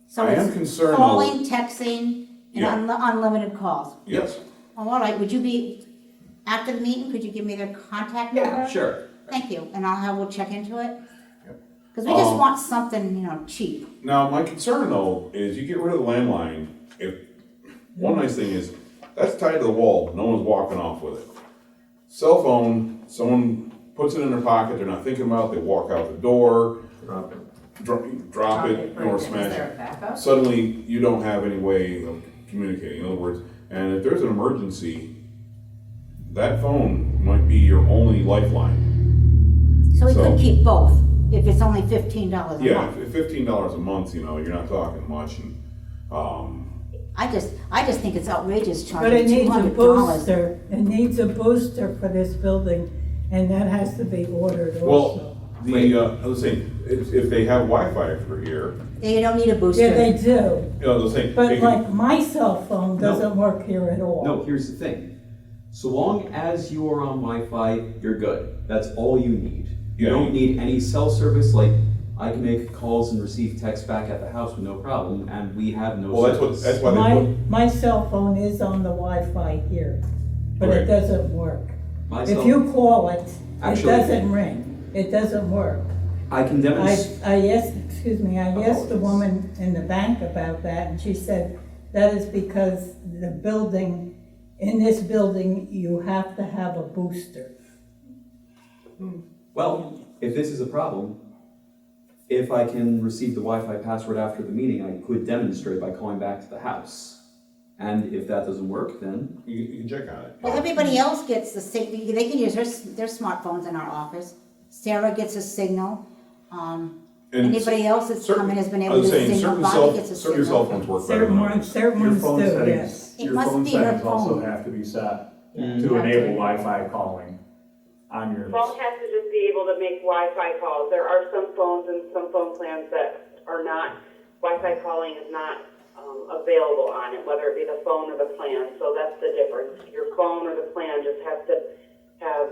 So I am it's concerned. calling, texting, and Yeah. unlimited calls. Yes. Oh, all right, would you be, after the meeting, could you give me their contact number? Sure. Thank you, and we'll check into it. Yep. Because we just want something, cheap. Now, my concern though is you get rid of the landline. One nice thing is that's tied to the wall. No one's walking off with it. Cell phone, someone puts it in their pocket. They're not thinking about it. They walk out the door, Drop it. drop it, or Is smash there it. a backup? Suddenly, you don't have any way of communicating. In other words, and if there's an emergency, that phone might be your only lifeline. So we So- could keep both, if it's only $15 a Yeah, month. if $15 a month, you're not talking much, and I just think it's outrageous But it charging needs a $200. booster, it needs a booster for this building, and that has to be ordered also. well, I was saying, if they have Wi-Fi for here, You don't need a booster. Yeah, they do, I was saying, but they can- like my cell phone doesn't work here at all. No, here's the thing. So long as you are on Wi-Fi, you're good. That's all you need. You Yeah. don't need any cell service, like I can make calls and receive text back at the house with no problem, and we have no well, service. that's why they put. My cell phone is on the Wi-Fi here, but Right. it doesn't work. My If cell- you call it, it Actually- doesn't ring, it doesn't work. I can demonstrate. I asked the woman in the bank about that, and she said that is because in this building, you have to have a booster. Well, if this is a problem, if I can receive the Wi-Fi password after the meeting, I could demonstrate by calling back to the house. And if that doesn't work, then You can check on it. Well, everybody else gets the signal, they can use their smartphones in our office. Sarah gets a signal, And anybody else that's certain- come in has been I able to was saying, signal, certain Bobby gets a certain cell signal. phones work better than others. Certain Your ones phone do, settings, yes. It your must phone be her settings also phone. have to be set Mm. to enable Wi-Fi calling on your. Phone has to just be able to make Wi-Fi calls. There are some phones and some phone plans that are not, Wi-Fi calling is not available on it, whether it be the phone or the plan. So that's the difference. Your phone or the plan just has to have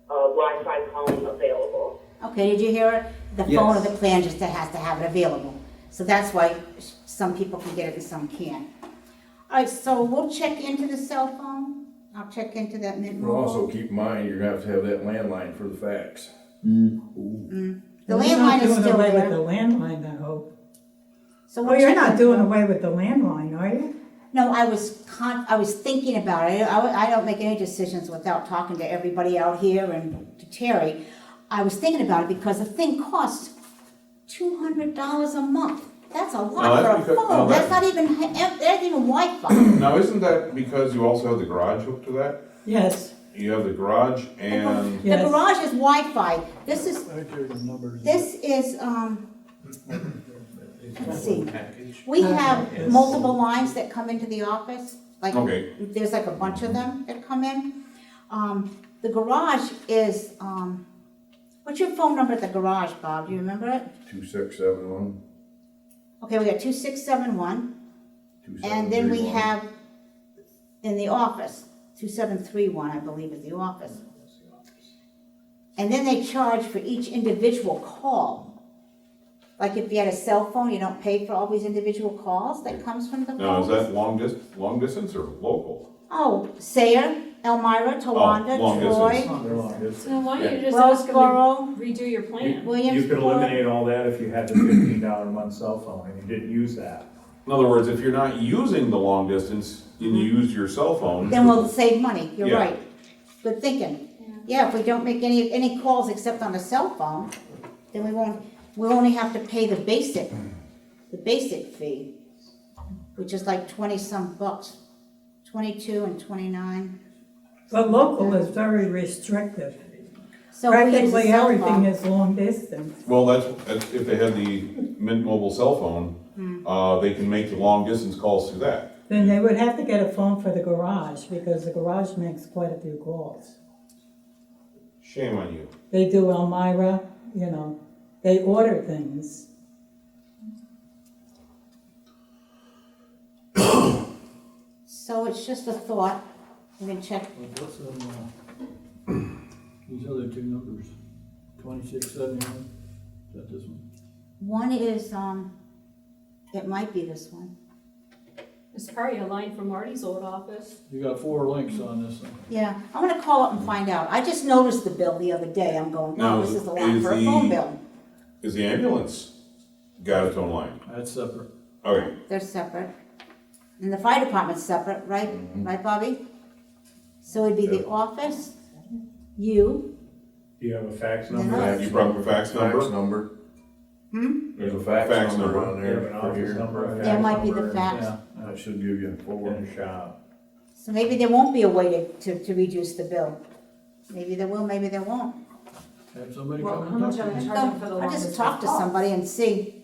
Wi-Fi calling available. Okay, did you hear it? The Yes. phone or the plan just has to have it available. So that's why some people can get it and some can't. All right, so we'll check into the cell phone. I'll check into that Mint But also Mobile. keep in mind, you're gonna have to have that landline for the fax. The We're landline not is doing still away with there. the landline, I hope. So Oh, we'll you're check not into doing it. away with the landline, are you? No, I was thinking about it. I don't make any decisions without talking to everybody out here and to Terry. I was thinking about it because the thing costs $200 a month. That's a No, lot that's for a because- phone. no, That's that- not even Wi-Fi. Now, isn't that because you also have the garage hooked to that? Yes, You have the garage and, The yes. garage is Wi-Fi. This is, Right there, the numbers. this is, let's see. We have multiple lines that come into the office. Like, okay, there's like a bunch of them that come in. The garage is, what's your phone number at the garage, Bob? Do you remember it? 2671. Okay, we got 2671, and then we 2731. have in the office, 2731, I believe is the office. And then they charge for each individual call. Like if you had a cell phone, you don't pay for all these individual calls that comes from the now, is phone? that long distance or local? Oh, Sayre, Elmira, Towanda, long Troy, distance. So why don't you just ask them to Wellsboro, redo your plan? You could Williamsport. eliminate all that if you had the $15 a month cell phone and you didn't use that. In other words, if you're not using the long distance and you use your cell phone. Then we'll save money, you're Yeah. right. Good thinking. Yeah, if we don't make any calls except on the cell phone, then we'll only have to pay the basic fee, which is like 20-some bucks, 22 and 29. But local is very restrictive. So if we use the Practically cell everything phone, is long distance. Well, that's if they had the Mint Mobile cell phone, they can make the long distance calls through that. Then they would have to get a phone for the garage, because the garage makes quite a few calls. Shame on you. They do Elmira, you know, they order things. so it's just a thought. We can check. What's these other two numbers? 2671, is that this one? One is, it might be this one. It's probably a line from Marty's old office. You got 4 links on this thing. Yeah, I'm gonna call up and find out. I just noticed the bill the other day. I'm going, Now, oh, this is a lot is for a the- phone bill. Is the ambulance got its own line? That's separate. Okay, They're separate. And the fire department's separate, right? Right, Bobby? So it'd be the office, you, Do you have a fax Then number? us. you brought up a fax Fax number? number. hmm? There's a fax number on Do you have there an for office here. number? a There fax might be the number, fax. yeah, That should give you 4. in the shop. So maybe there won't be a way to reduce the bill. Maybe there will, maybe there won't. Have somebody Well, come how and much talk are to they you. charging for the long I'll distance just talk to calls? somebody and see.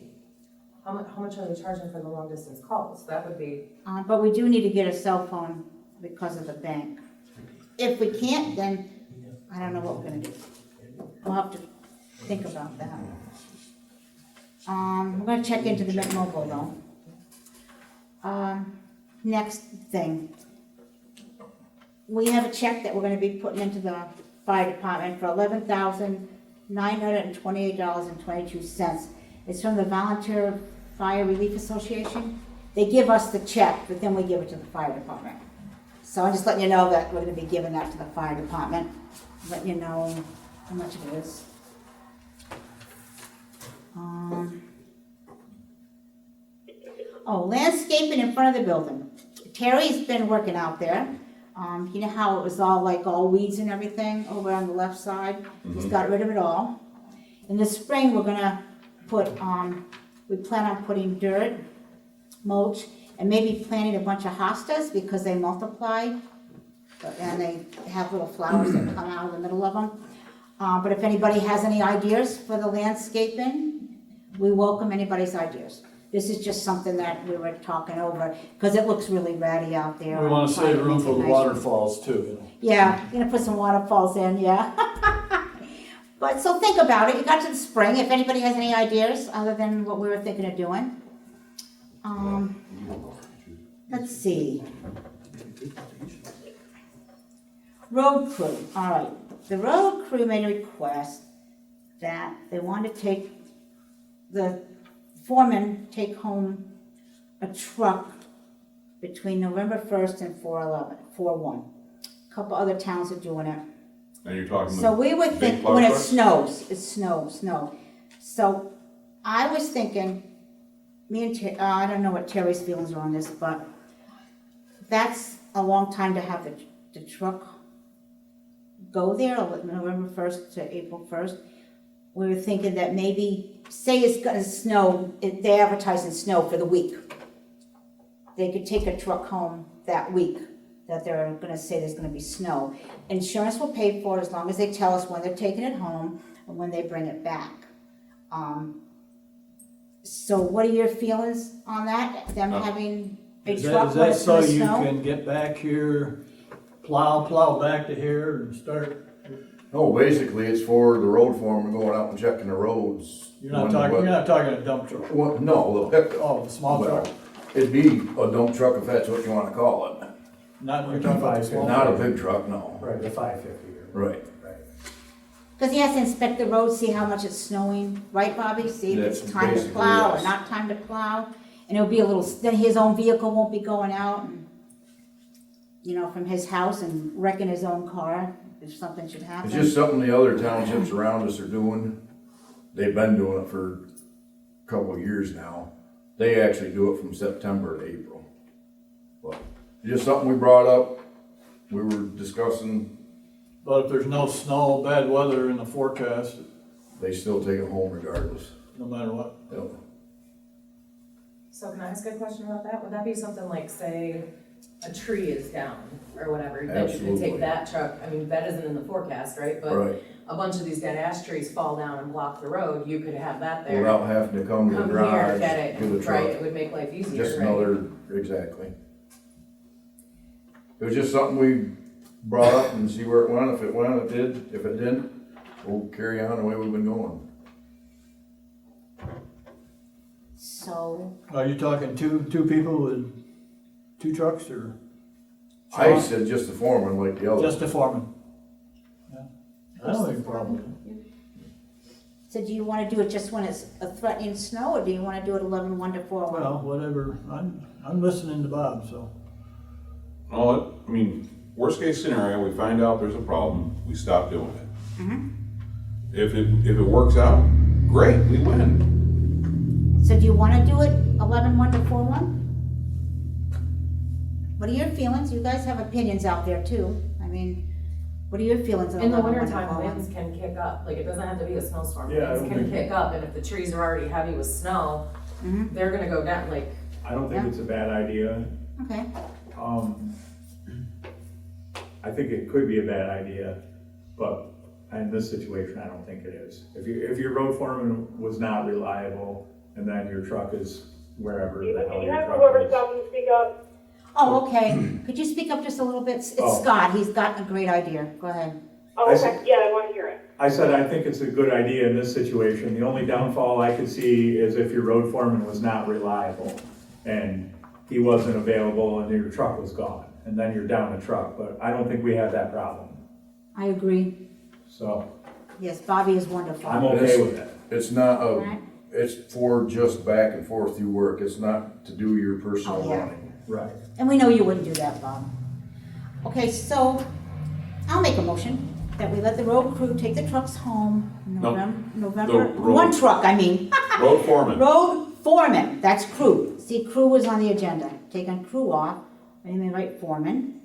How much are they charging for the long distance calls? That would be, But we do need to get a cell phone because of the bank. If we can't, then I don't know what we're gonna do. We'll have to think about that. We're gonna check into the Mint Mobile though. Next thing. We have a check that we're gonna be putting into the fire department for $11,928.22. It's from the Volunteer Fire Relief Association. They give us the check, but then we give it to the fire department. So I'm just letting you know that we're gonna be giving that to the fire department, letting you know how much it is. Landscaping in front of the building. Terry's been working out there. You know how it was all weeds and everything over on the left side? He's got rid of it all. In the spring, we're gonna we plan on putting dirt, mulch, and maybe planting a bunch of hostas because they multiply. And they have little flowers that come out of the middle of them. But if anybody has any ideas for the landscaping, we welcome anybody's ideas. This is just something that we were talking over, because it looks really ratty out there. We wanna I'm trying save to room make for it the nice. waterfalls too, you know. Yeah, you're gonna put some waterfalls in, yeah. But, so think about it, you got to the spring, if anybody has any ideas other than what we were thinking of doing. Let's see. Road crew, all right. The road crew made a request that they want to take, the foreman take home a truck between November 1st and 4/1. A couple other towns are doing it. And you're talking So we were big thinking, plow when it trucks? snows, it's snow. So I was thinking, me and I don't know what Terry's feelings are on this, but that's a long time to have the truck go there, November 1st to April 1st. We were thinking that maybe, say it's gonna snow, they advertise in snow for the week. They could take a truck home that week, that they're gonna say there's gonna be snow. Insurance will pay for it as long as they tell us when they're taking it home and when they bring it back. So what are your feelings on that, them having a Is truck when that it's so gonna you snow? can get back here, plow back to here and start? No, basically, it's for the road foreman going out and checking the roads. You're not talking a dump truck? Well, no, the pickup. Oh, the small Well, truck? It'd be a dump truck if that's what you wanna call it. Not, you're talking about the small? Not a big truck, no. Right, the 550. Right. Because he has to inspect the road, see how much it's snowing, right, Bobby? See if it's That's time to basically, plow or yes. not time to plow. And it'll be a little, then his own vehicle won't be going out and, from his house and wrecking his own car if something should happen. It's just something the other townships around us are doing. They've been doing it for a couple of years now. They actually do it from September to April. But just something we brought up, we were discussing, But if there's no snow, bad weather in the forecast, they still take it home regardless. no matter what. Yep. So can I ask a question about that? Would that be something like, say, a tree is down or whatever, that you could Absolutely. take that truck, I mean, that isn't in the forecast, right? But Right. a bunch of these dead ash trees fall down and block the road, you could have that there. Without having to come to the Come here, garage, get it, do the right, truck. it would make life easier, Just right? another, exactly. It was just something we brought up and see where it went. If it went, it did. If it didn't, we'll carry on the way we've been going. So, Are you talking two people with two trucks or I said just the foreman like the other. just a foreman? Yeah. I don't have a problem with it. so do you want to do it just when it's a threatening snow, or do you want to do it 11/1 to 4/1? Well, whatever, I'm listening to Bob, so. No, I mean, worst case scenario, we find out there's a problem, we stop doing it. If it works out, great, we win. So do you want to do it 11/1 to 4/1? What are your feelings? You guys have opinions out there too. I mean, what are your feelings on In the 11/1 to wintertime, 4/1? winds can kick up, like, it doesn't have to be a snowstorm, Yeah, I winds don't can think- kick up, and if the trees are already heavy with snow, they're gonna go down, like, I don't think Yeah. it's a bad idea. Okay, I think it could be a bad idea, but in this situation, I don't think it is. If your road foreman was not reliable, and then your truck is wherever the hell Can you your have truck whoever is. stop and speak up? oh, okay. Could you speak up just a little bit? It's Oh. Scott, he's got a great idea. Go ahead. Oh, I okay, see. yeah, I want to hear it. I said, I think it's a good idea in this situation. The only downfall I could see is if your road foreman was not reliable, and he wasn't available and your truck was gone, and then you're down a truck, but I don't think we have that problem. I agree. So, Yes, Bobby is wonderful. I'm okay with it. It's not a, Right. it's for just back and forth through work. It's not to do your personal Oh, yeah. running. Right. And we know you wouldn't do that, Bob. Okay, so I'll make a motion that we let the road crew take the trucks home November, the road- one truck, I mean. Road foreman. Road foreman, that's crew. See, crew was on the agenda. Taking crew off, I mean, right, foreman.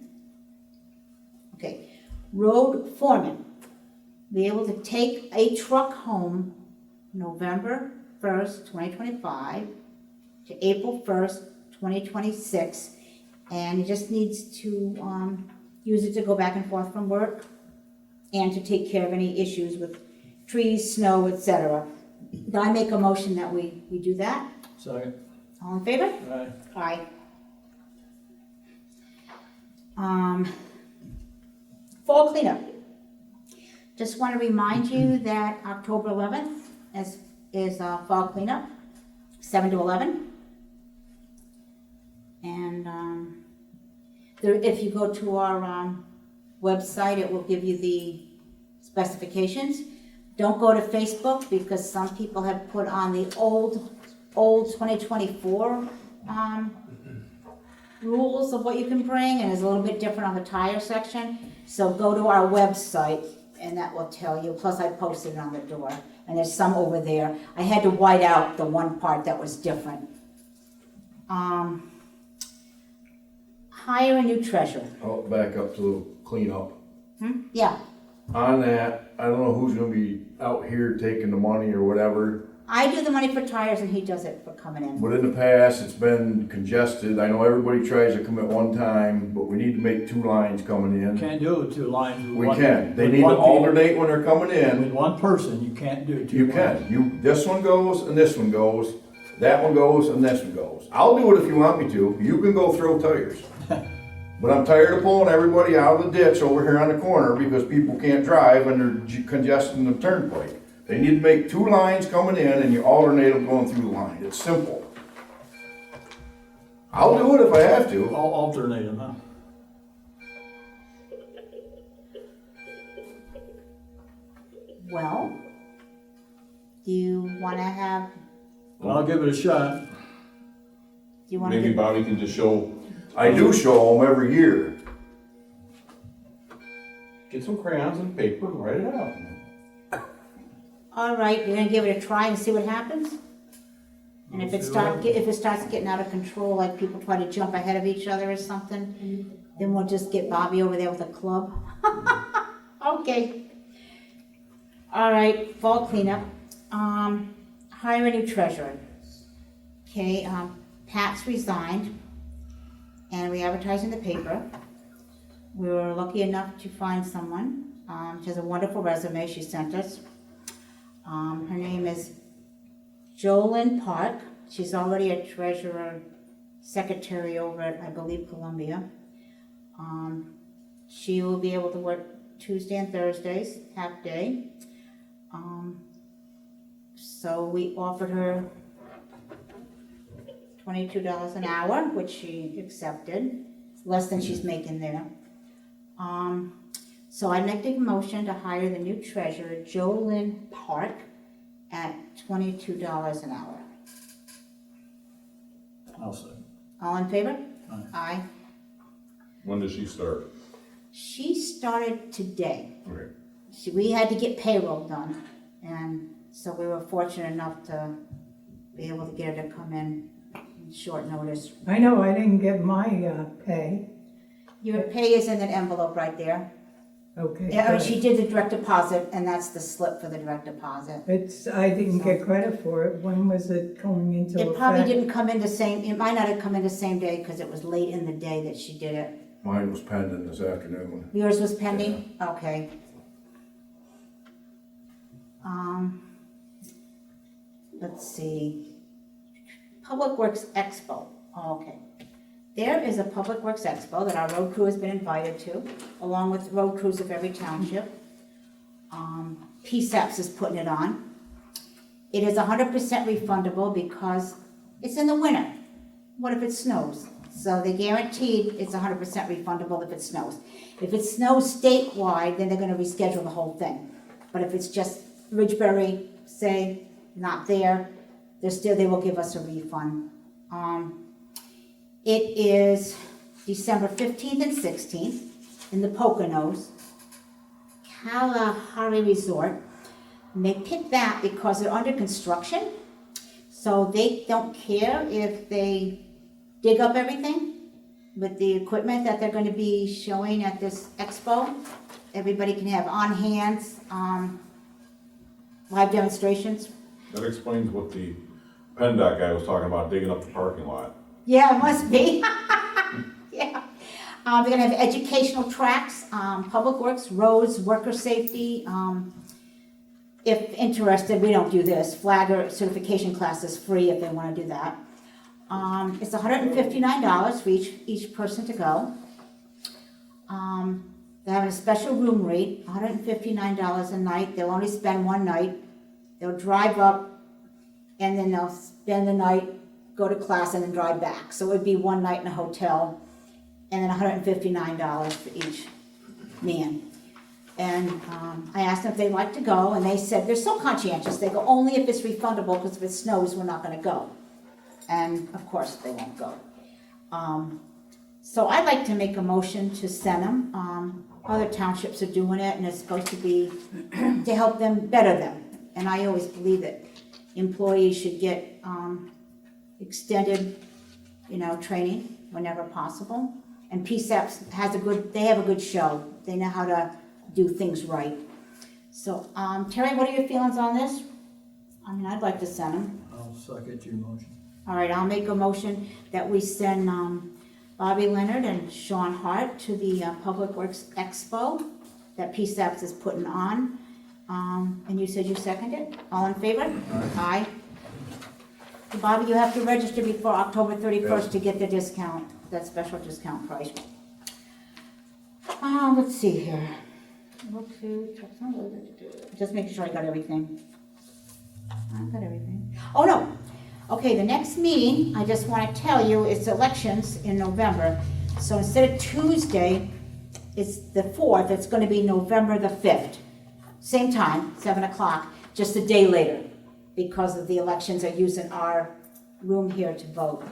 Okay, road foreman. Be able to take a truck home November 1st, 2025 to April 1st, 2026. And he just needs to use it to go back and forth from work and to take care of any issues with trees, snow, etc. I make a motion that we do that. Second. All in favor? Aye. Aye. Fall cleanup. Just want to remind you that October 11th is fall cleanup, 7 to 11. And if you go to our website, it will give you the specifications. Don't go to Facebook because some people have put on the old 2024 rules of what you can bring, and it's a little bit different on the tire section. So go to our website and that will tell you. Plus I posted it on the door, and there's some over there. I had to white out the one part that was different. Hire a new treasurer. I'll back up to cleanup. Yeah, On that, I don't know who's gonna be out here taking the money or whatever, I do the money for tires and he does it for coming in. but in the past, it's been congested. I know everybody tries to come at one time, but we need to make 2 lines coming in. Can't do it 2 lines. with We one- can. They with need to one people. alternate when they're coming in. With one person, you can't do 2 You lines. can. This one goes and this one goes. That one goes and this one goes. I'll do it if you want me to. You can go throw tires. But I'm tired of pulling everybody out of the ditch over here on the corner because people can't drive and they're congesting the turnpike. They need to make 2 lines coming in and you alternate them going through the line. It's simple. I'll do it if I have to. I'll alternate them, huh? Well, do you want to have, Well, I'll give it a shot. do you want to Maybe do? Bobby can just show, I do show them every year. get some crayons and paper and write it out. All right, you're gonna give it a try and see what happens? And if it starts getting out of control, like people try to jump ahead of each other or something, then we'll just get Bobby over there with a club. Okay. All right, fall cleanup. Hire a new treasurer. Okay, Pat's resigned, and we advertised in the paper. We were lucky enough to find someone. She has a wonderful resume she sent us. Her name is Jolyn Park. She's already a treasurer secretary over at, I believe, Columbia. She will be able to work Tuesday and Thursdays, half day. So we offered her $22 an hour, which she accepted. It's less than she's making there. So I'd make a motion to hire the new treasurer, Jolyn Park, at $22 an hour. I'll say. All in favor? Aye. Aye. When does she start? She started today. Okay. We had to get payroll done, and so we were fortunate enough to be able to get her to come in short notice. I know I didn't get my pay. Your pay is in that envelope right there. Okay. Yeah, good. she did the direct deposit, and that's the slip for the direct deposit. I didn't get credit for it. When was it going into effect? It probably didn't come in it might not have come in the same day because it was late in the day that she did it. Mine was pending this afternoon. Yours was pending? Okay. Let's see. Public Works Expo. Oh, okay. There is a Public Works Expo that our road crew has been invited to, along with road crews of every township. PSAPS is putting it on. It is 100% refundable because it's in the winter. What if it snows? So they guaranteed it's 100% refundable if it snows. If it snows statewide, then they're gonna reschedule the whole thing. But if it's just Ridgebury, say, not there, they will give us a refund. It is December 15th and 16th in the Poconos, Kalahari Resort. And they picked that because they're under construction, so they don't care if they dig up everything with the equipment that they're going to be showing at this expo. Everybody can have on hands live demonstrations. That explains what the PennDOT guy was talking about, digging up the parking lot. Yeah, it must be. Yeah. We're gonna have educational tracks, public works, roads, worker safety. If interested, we don't do this. Flagger certification class is free if they wanna do that. It's $159 for each person to go. They have a special room rate, $159 a night. They'll only spend one night. They'll drive up and then they'll spend the night, go to class and then drive back. So it would be one night in a hotel and then $159 for each man. And I asked them if they'd like to go and they said they're so conscientious. They go, only if it's refundable, because if it snows, we're not gonna go. And of course, they won't go. So I'd like to make a motion to send them. Other townships are doing it, and it's supposed to be to help them, better them. And I always believe that employees should get extended, training whenever possible. And PSAPs they have a good show. They know how to do things right. So, Terry, what are your feelings on this? I'd like to send them. I'll second your motion. All right, I'll make a motion that we send Bobby Leonard and Sean Hart to the Public Works Expo that PSAPs is putting on. And you said you seconded? All in favor? Aye. So Bobby, you have to register before October 31st to get the discount, that special discount price. Let's see here. Just making sure I got everything. I got everything. Oh, no. Okay, the next meeting, I just want to tell you, it's elections in November. So instead of Tuesday, it's the 4th, it's going to be November the 5th. Same time, 7 o'clock, just a day later, because of the elections are using our room here to vote.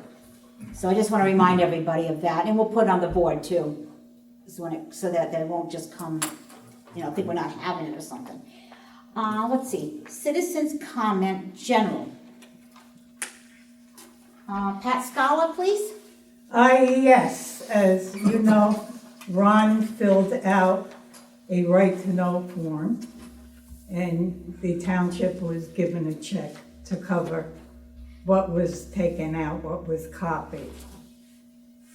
So I just want to remind everybody of that, and we'll put it on the board too, so that they won't just come, think we're not having it or something. Let's see, citizens comment general. Pat Scala, please. Yes, as you know, Ron filled out a right to know form, and the township was given a check to cover what was taken out, what was copied.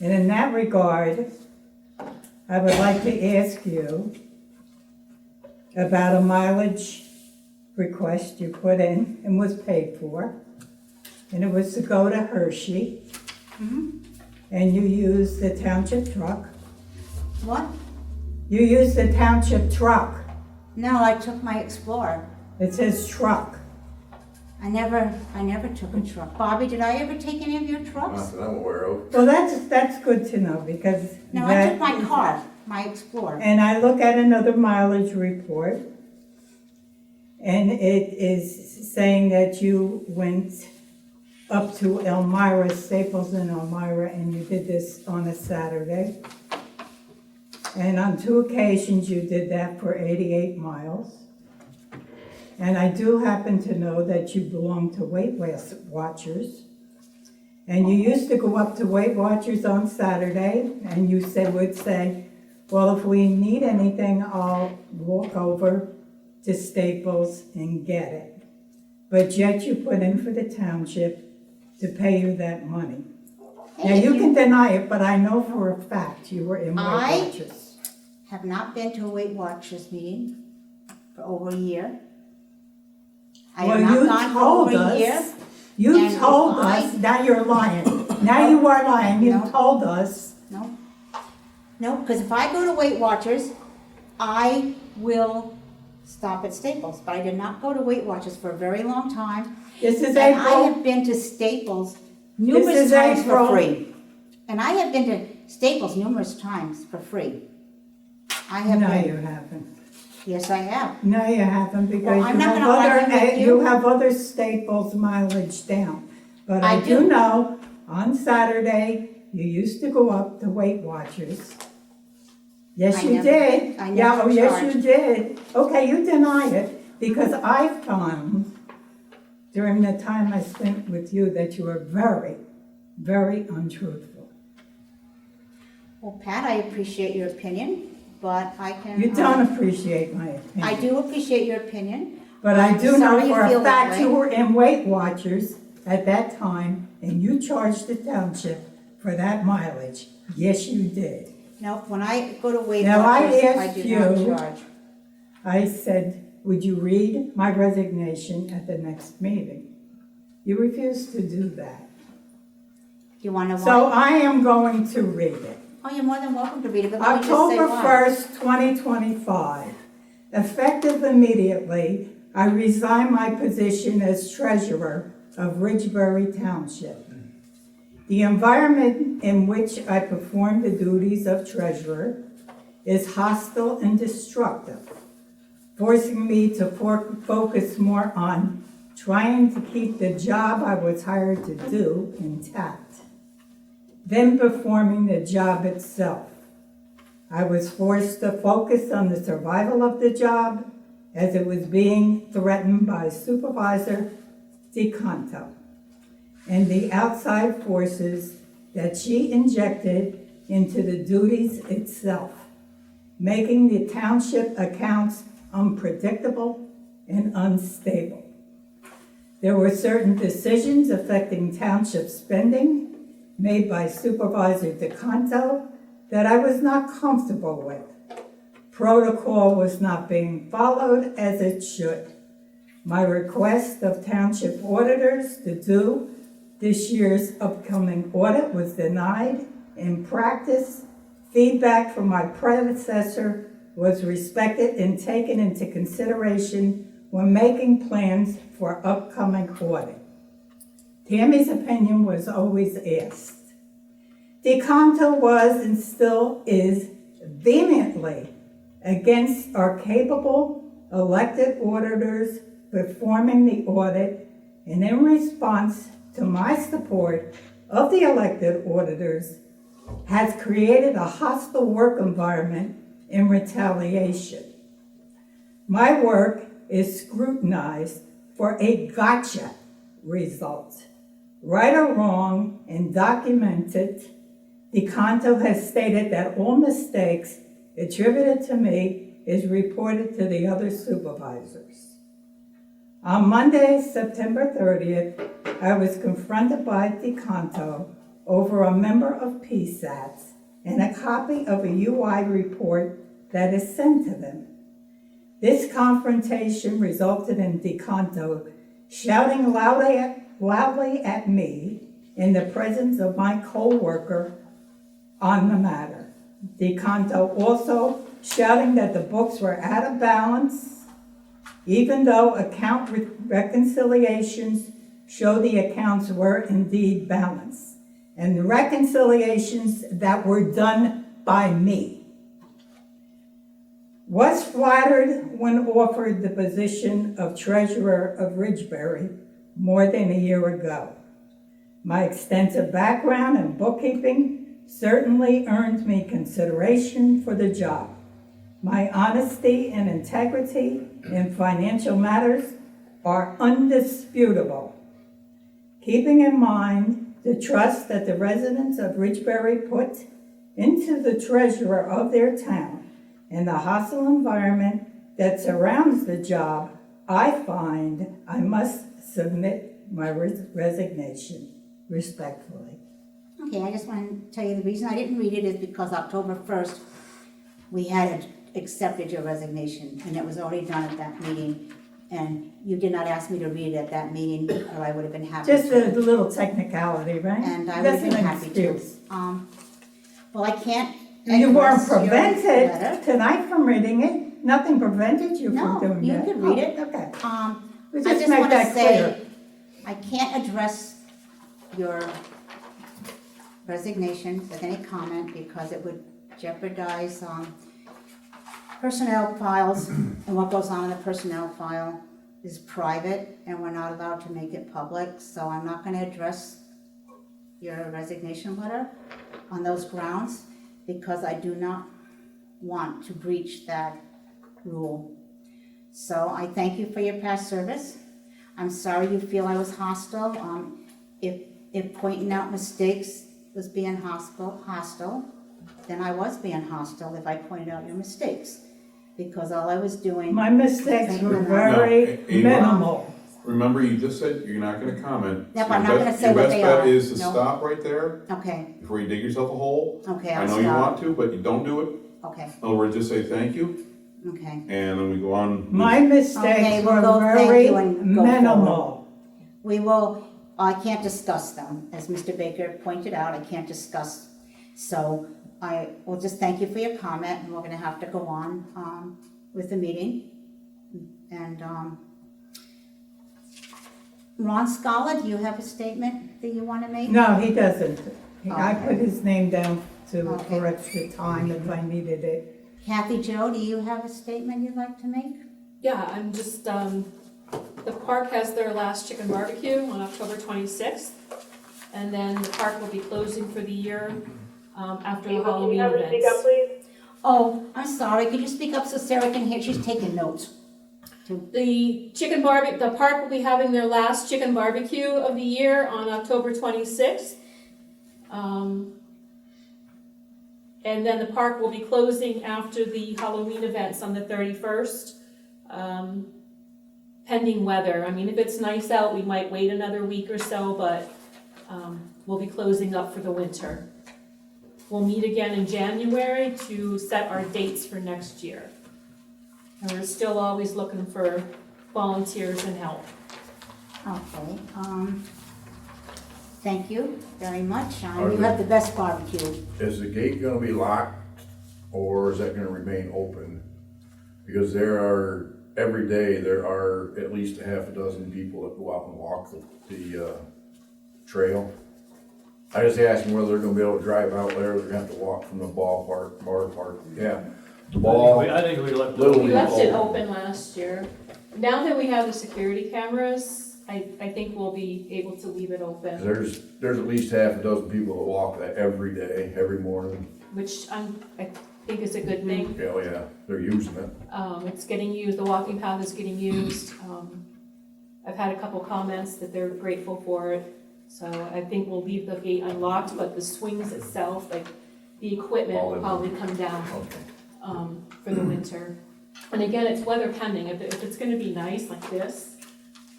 And in that regard, I would like to ask you about a mileage request you put in and was paid for. And it was to go to Hershey. And you used the township truck. What? You used the township truck. No, I took my Explorer. It says truck. I never took a truck. Bobby, did I ever take any of your Not trucks? that I'm aware of. Well, that's good to know, because No, I took my car, my Explorer. And I look at another mileage report, and it is saying that you went up to Elmira, Staples in Elmira, and you did this on a Saturday. And on 2 occasions, you did that for 88 miles. And I do happen to know that you belong to Weight Watchers. And you used to go up to Weight Watchers on Saturday, and you would say, well, if we need anything, I'll walk over to Staples and get it. But yet you put in for the township to pay you that money. Now, you can deny it, but I know for a fact you were in Weight Watchers. I have not been to a Weight Watchers meeting for over a year. I have not gone for over a year. You told us, now you're lying. Now you are lying, you told us. No, because if I go to Weight Watchers, I will stop at Staples. But I did not go to Weight Watchers for a very long time. This is And I April. have been to Staples numerous times for free. And I have been to Staples numerous times for free. I have No, been. you haven't. Yes, I have. No, you haven't, because Well, I'm not gonna argue with you. you have other Staples mileage down. But I do know, on Saturday, you used to go up to Weight Watchers. Yes, you did. I Yeah, never oh, yes, charged. you did. Okay, you deny it, because I found during the time I spent with you that you were very, very untruthful. Well, Pat, I appreciate your opinion, but I can. You don't appreciate my opinion. I do appreciate your opinion. But I do know Sorry you for a feel that fact you way. were in Weight Watchers at that time, and you charged the township for that mileage. Yes, you did. No, when I go to Weight Now, I Watchers, I asked do not you- charge. I said, would you read my resignation at the next meeting? You refused to do that. You wanna know So why? I am going to read it. Oh, you're more than welcome to read it, but let me just say October why. 1st, 2025. Effective immediately, I resign my position as treasurer of Ridgebury Township. The environment in which I perform the duties of treasurer is hostile and destructive, forcing me to focus more on trying to keep the job I was hired to do intact than performing the job itself. I was forced to focus on the survival of the job as it was being threatened by Supervisor DeCanto and the outside forces that she injected into the duties itself, making the township accounts unpredictable and unstable. There were certain decisions affecting township spending made by Supervisor DeCanto that I was not comfortable with. Protocol was not being followed as it should. My request of township auditors to do this year's upcoming audit was denied. In practice, feedback from my predecessor was respected and taken into consideration when making plans for upcoming audit. Tammy's opinion was always asked. DeCanto was and still is vehemently against our capable elected auditors performing the audit, and in response to my support of the elected auditors, has created a hostile work environment in retaliation. My work is scrutinized for a gotcha result. Right or wrong and documented, DeCanto has stated that all mistakes attributed to me is reported to the other supervisors. On Monday, September 30th, I was confronted by DeCanto over a member of PSATS and a copy of a UI report that is sent to them. This confrontation resulted in DeCanto shouting loudly at me in the presence of my co-worker on the matter. DeCanto also shouting that the books were out of balance, even though account reconciliations show the accounts were indeed balanced, and the reconciliations that were done by me. Was flattered when offered the position of treasurer of Ridgebury more than a year ago. My extensive background in bookkeeping certainly earned me consideration for the job. My honesty and integrity in financial matters are undisputable. Keeping in mind the trust that the residents of Ridgebury put into the treasurer of their town and the hostile environment that surrounds the job, I find I must submit my resignation respectfully. Okay, I just want to tell you the reason I didn't read it is because October 1st, we had accepted your resignation, and it was already done at that meeting. And you did not ask me to read it at that meeting, or I would have been happy Just to. a little technicality, right? And I would That's have been an happy to. excuse. Well, I can't You weren't address your prevented letter. tonight from reading it. Nothing prevented you No, from doing you that. could read it. Oh, okay. We I just just make want to that clear. say, I can't address your resignation with any comment because it would jeopardize personnel files, and what goes on in the personnel file is private, and we're not allowed to make it public, so I'm not gonna address your resignation letter on those grounds, because I do not want to breach that rule. So I thank you for your past service. I'm sorry you feel I was hostile. If pointing out mistakes was being hostile, then I was being hostile if I pointed out your mistakes. because all I was doing. My mistakes were No, very Amy. minimal. Remember, you just said you're not gonna comment. Yep, So I'm your not best- gonna say what they Your best are. bet is to No. stop right there Okay, before you dig yourself a hole. okay, I I'll know you stop. want to, but you don't do it. Okay, In other words, just say thank you, okay. and then we go on. My Okay, mistakes we'll were go thank very you and go minimal. We will, I can't discuss them, as Mr. Baker pointed out, I can't discuss. So I will just thank you for your comment, and we're gonna have to go on, with the meeting. And, Ron Scala, do you have a statement that you wanna make? No, he doesn't. I Okay. put his name down to Okay. for extra time if I needed it. Kathy Jo, do you have a statement you'd like to make? Yeah, I'm just, the park has their last chicken barbecue on October 26th. And then the park will be closing for the year, after the Eva, can Halloween you have her speak up, events. please? Oh, I'm sorry, could you speak up so Sarah can hear? She's taking notes. The park will be having their last chicken barbecue of the year on October 26th. And then the park will be closing after the Halloween events on the 31st, pending weather. I mean, if it's nice out, we might wait another week or so, but we'll be closing up for the winter. We'll meet again in January to set our dates for next year. And we're still always looking for volunteers and help. Okay, thank you very much. Are You there- have the best barbecue. Is the gate gonna be locked, or is that gonna remain open? Because every day, there are at least a half a dozen people that go out and walk the trail. I just asking whether they're gonna be able to drive out there, or they're gonna have to walk from the bar park, yeah. The ball, I think we left. Little We league left it open. open last year. Now that we have the security cameras, I think we'll be able to leave it open, there's at least half a dozen people that walk that every day, every morning. which I think is a good thing. Hell yeah, they're using it. It's getting used, the walking path is getting used. I've had a couple comments that they're grateful for it. So I think we'll leave the gate unlocked, but the swings itself, like the equipment will probably come down Okay. for the winter. And again, it's weather pending. If it's gonna be nice like this,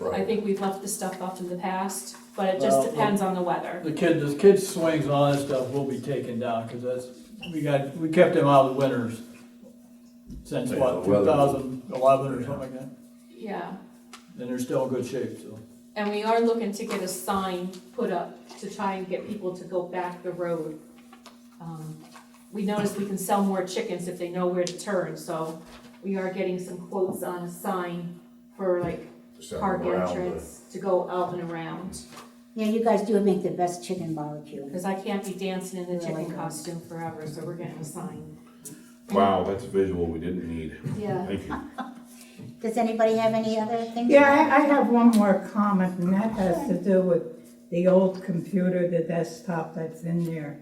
I Right. think we've left the stuff up in the past, but it Well, just depends on the weather. The kids swings and all that stuff will be taken down, because we kept them out of the winters since Yeah, what, the weather. 2011 or something like that, Yeah, and they're still in good shape, so. and we are looking to get a sign put up to try and get people to go back the road. We noticed we can sell more chickens if they know where to turn, so we are getting some quotes on a sign for like Send park them around entrance to go out and around. Yeah, you guys do make the best chicken barbecue. Because I can't be dancing in the Really chicken good. costume forever, so we're getting a sign. Wow, that's a visual we didn't need. Yeah. Thank you. Does anybody have any other things? Yeah, I have one more comment, and that has to do with the old computer, the desktop that's in there.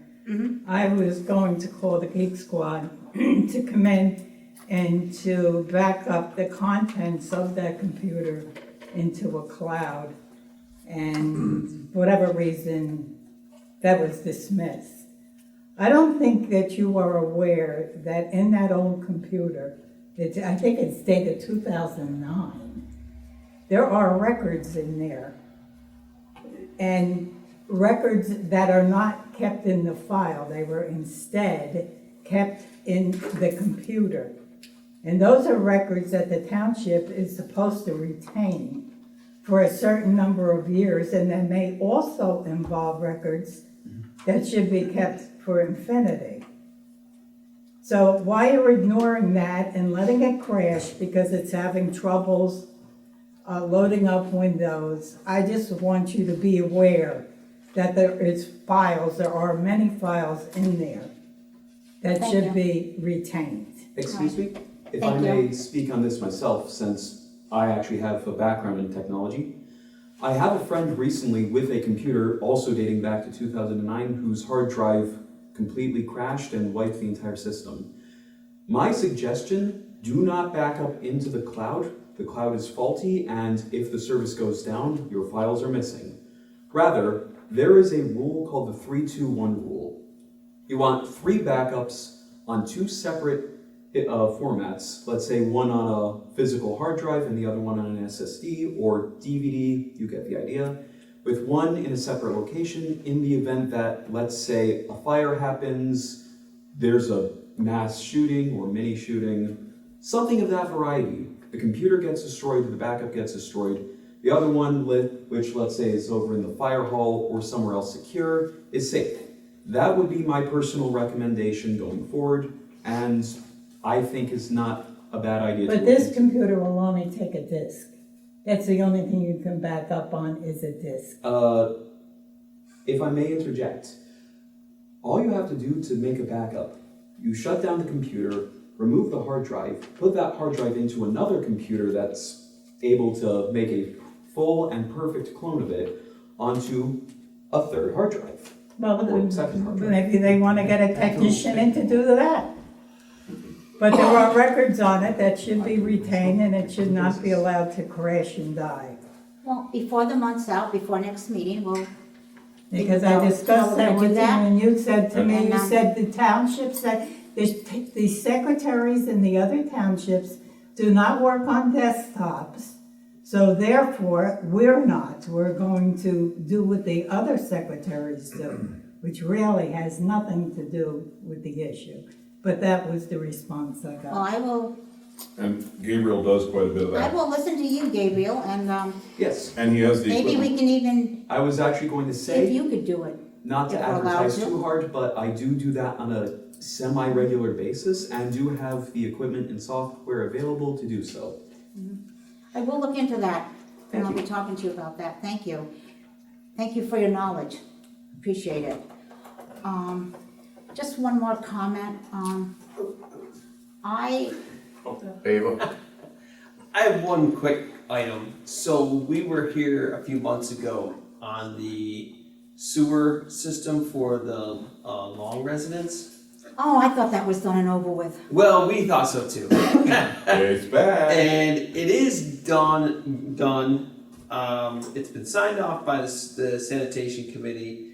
I was going to call the Geek Squad to come in and to back up the contents of that computer into a cloud. And for whatever reason, that was dismissed. I don't think that you are aware that in that old computer, I think it's dated 2009, there are records in there. And records that are not kept in the file, they were instead kept in the computer. And those are records that the township is supposed to retain for a certain number of years, and that may also involve records that should be kept for infinity. So while you're ignoring that and letting it crash because it's having troubles loading up Windows, I just want you to be aware that there are many files in there that Thank should you. be retained. Excuse me? If Thank I you. may speak on this myself, since I actually have a background in technology. I have a friend recently with a computer also dating back to 2009 whose hard drive completely crashed and wiped the entire system. My suggestion, do not back up into the cloud. The cloud is faulty, and if the service goes down, your files are missing. Rather, there is a rule called the 3-2-1 rule. You want 3 backups on 2 separate formats. Let's say one on a physical hard drive and the other one on an SSD or DVD, you get the idea. With one in a separate location in the event that, let's say, a fire happens, there's a mass shooting or mini shooting, something of that variety. The computer gets destroyed, the backup gets destroyed. The other one, which let's say is over in the fire hall or somewhere else secure, is safe. That would be my personal recommendation going forward, and I think is not a bad idea. But this computer will only take a disk. That's the only thing you can back up on is a disk. If I may interject, all you have to do to make a backup, you shut down the computer, remove the hard drive, put that hard drive into another computer that's able to make a full and perfect clone of it onto a third hard drive. Well, Or second hard drive. maybe they want to get a technician in to do that. But there are records on it that should be retained and it should not be allowed to crash and die. Well, before the month's out, before next meeting, we'll. Because I discussed that with you and you said to me, And, you said the townships, that the secretaries in the other townships do not work on desktops. So therefore, we're going to do what the other secretaries do, which really has nothing to do with the issue. But that was the response I Well, got. I will, And Gabriel does quite a bit of I that. will listen to you, Gabriel, and, Yes, And he has the maybe equipment. we can even, I was actually going to see if say, you could do it. not to if we're allowed advertise to. too hard, but I do that on a semi-regular basis and do have the equipment and software available to do so. I will look into that, and I'll Thank be talking to you about that, thank you. Thank you for your knowledge, appreciate it. Just one more comment, Ava? I have one quick item. So we were here a few months ago on the sewer system for the Long residents. oh, I thought that was done and over with. Well, we thought so too. It's bad. And it is done. It's been signed off by the sanitation committee,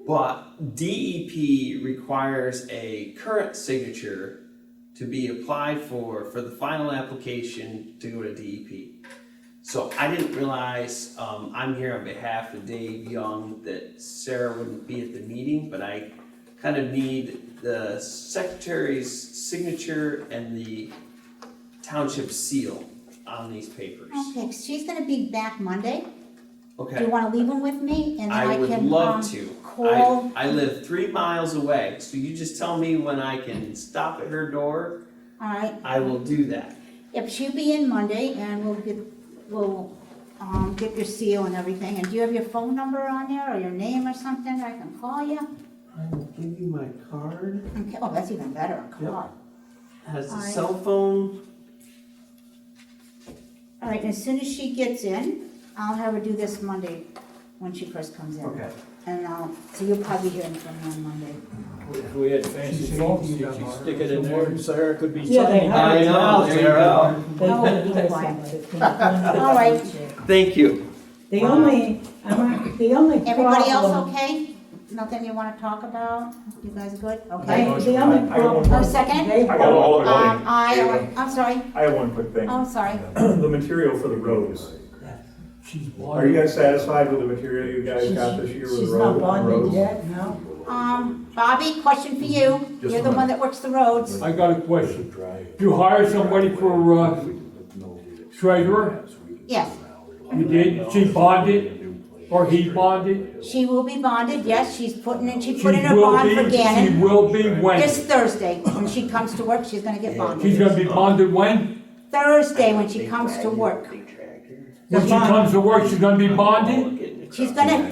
but DEP requires a current signature to be applied for the final application to go to DEP. So I didn't realize, I'm here on behalf of Dave Young, that Sarah wouldn't be at the meeting, but I kind of need the secretary's signature and the township seal on these papers. Okay, she's gonna be back Monday. Do Okay. you wanna leave them with me, and then I I would can, love to. call? I live 3 miles away, so you just tell me when I can stop at her door, All right, I will do that. yep, she'll be in Monday, and we'll get your seal and everything, and do you have your phone number on there, or your name or something, I can call you? I will give you my card. Okay, oh, that's even better, a card. Has a Alright. cell phone. All right, and as soon as she gets in, I'll have her do this Monday, when she first comes in. Okay. And so you'll probably hear from me on Monday. If we had fancy phones, you could stick it in there and Sarah could be Yeah, they signing. have it I know, now. there you go. They Oh, put be this quiet. on it. All right. Thank you. The only problem. Everybody else okay? Nothing you wanna talk about? You guys good? Okay. The only problem. Oh, second? They- I got all of it. I'm sorry. I have one quick thing. Oh, sorry. The material for the roads. She's Are you guys satisfied with the material you guys got this year with the She's not road? bonded roads? yet, no? Bobby, question for you. Just You're a the one minute. that works the roads. I got a question. You hired somebody for, treasurer? Yes, You did? She bonded? Or he bonded? she will be bonded, yes, she put in She her will bond for be, she Gannon. will be when? This Thursday, when she comes to work, she's gonna get She's bonded. gonna be bonded when? Thursday, when she comes to work. When she comes to work, she's gonna be bonded? She's gonna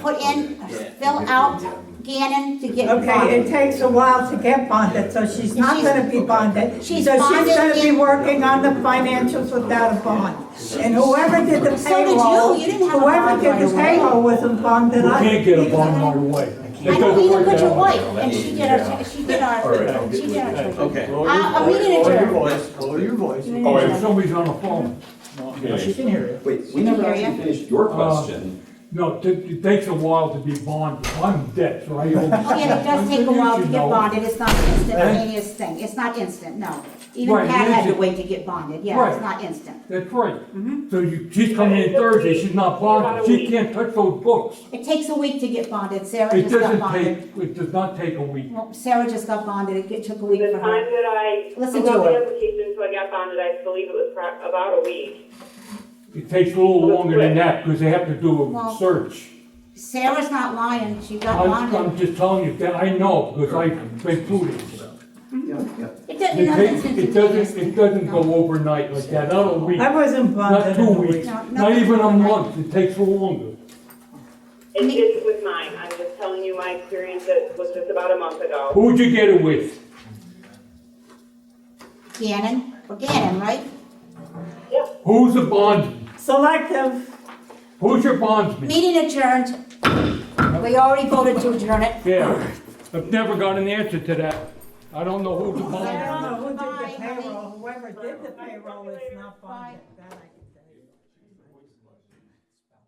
fill out Gannon to get Okay, it bonded. takes a while to get bonded, so she's not gonna be bonded. She's So she's bonded gonna be in- working on the financials without a bond. And whoever did the So did payroll, you didn't have a whoever bond did right the away. payroll wasn't bonded. You can't get a bond right away. It I know, doesn't either work could that your way. wife, and she did our treasure. Okay. A meeting adjourned. Lower your voice. Oh, if somebody's on the phone. No, she can hear it. Wait, we can never hear actually you. finished your question. No, it takes a while to be bonded. I'm dead, so I owe. Oh, yeah, it does take a while to You get know. bonded, it's not an instantaneous thing, it's not instant, no. Even Right, Pat it had to isn't. wait to get bonded, yeah, Right. it's not instant. That's right. So she's coming in Thursday, she's not bonded, she can't touch those books. It takes a week to get bonded, Sarah It just got doesn't bonded. take, it does not take a week. Well, Sarah just got bonded, it took a week The for time her. that I Listen filled out to the her. application until I got bonded, I believe it was about a week. It takes a little longer than that, because they have to do Well, a search. Sarah's not lying, she got I'm bonded. just telling you that, I know, because I've been through this. It doesn't, It nothing's takes, instantaneous. it doesn't go overnight like that, not a week, I wasn't not bonded 2 in a weeks, week. No, not nothing's even a overnight. month, it takes a little longer. It didn't with mine. I'm just telling you my experience. It was just about a month ago. Who'd you get it with? Gannon, or Gannon, right? Who's the bond, Selective. who's your bondsman? Meeting adjourned. We already voted to adjourn it. Yeah, I've never got an answer to that. I don't know who's the I bondsman. don't know who did Bye, the honey. payroll, whoever did the payroll is not bonded, that I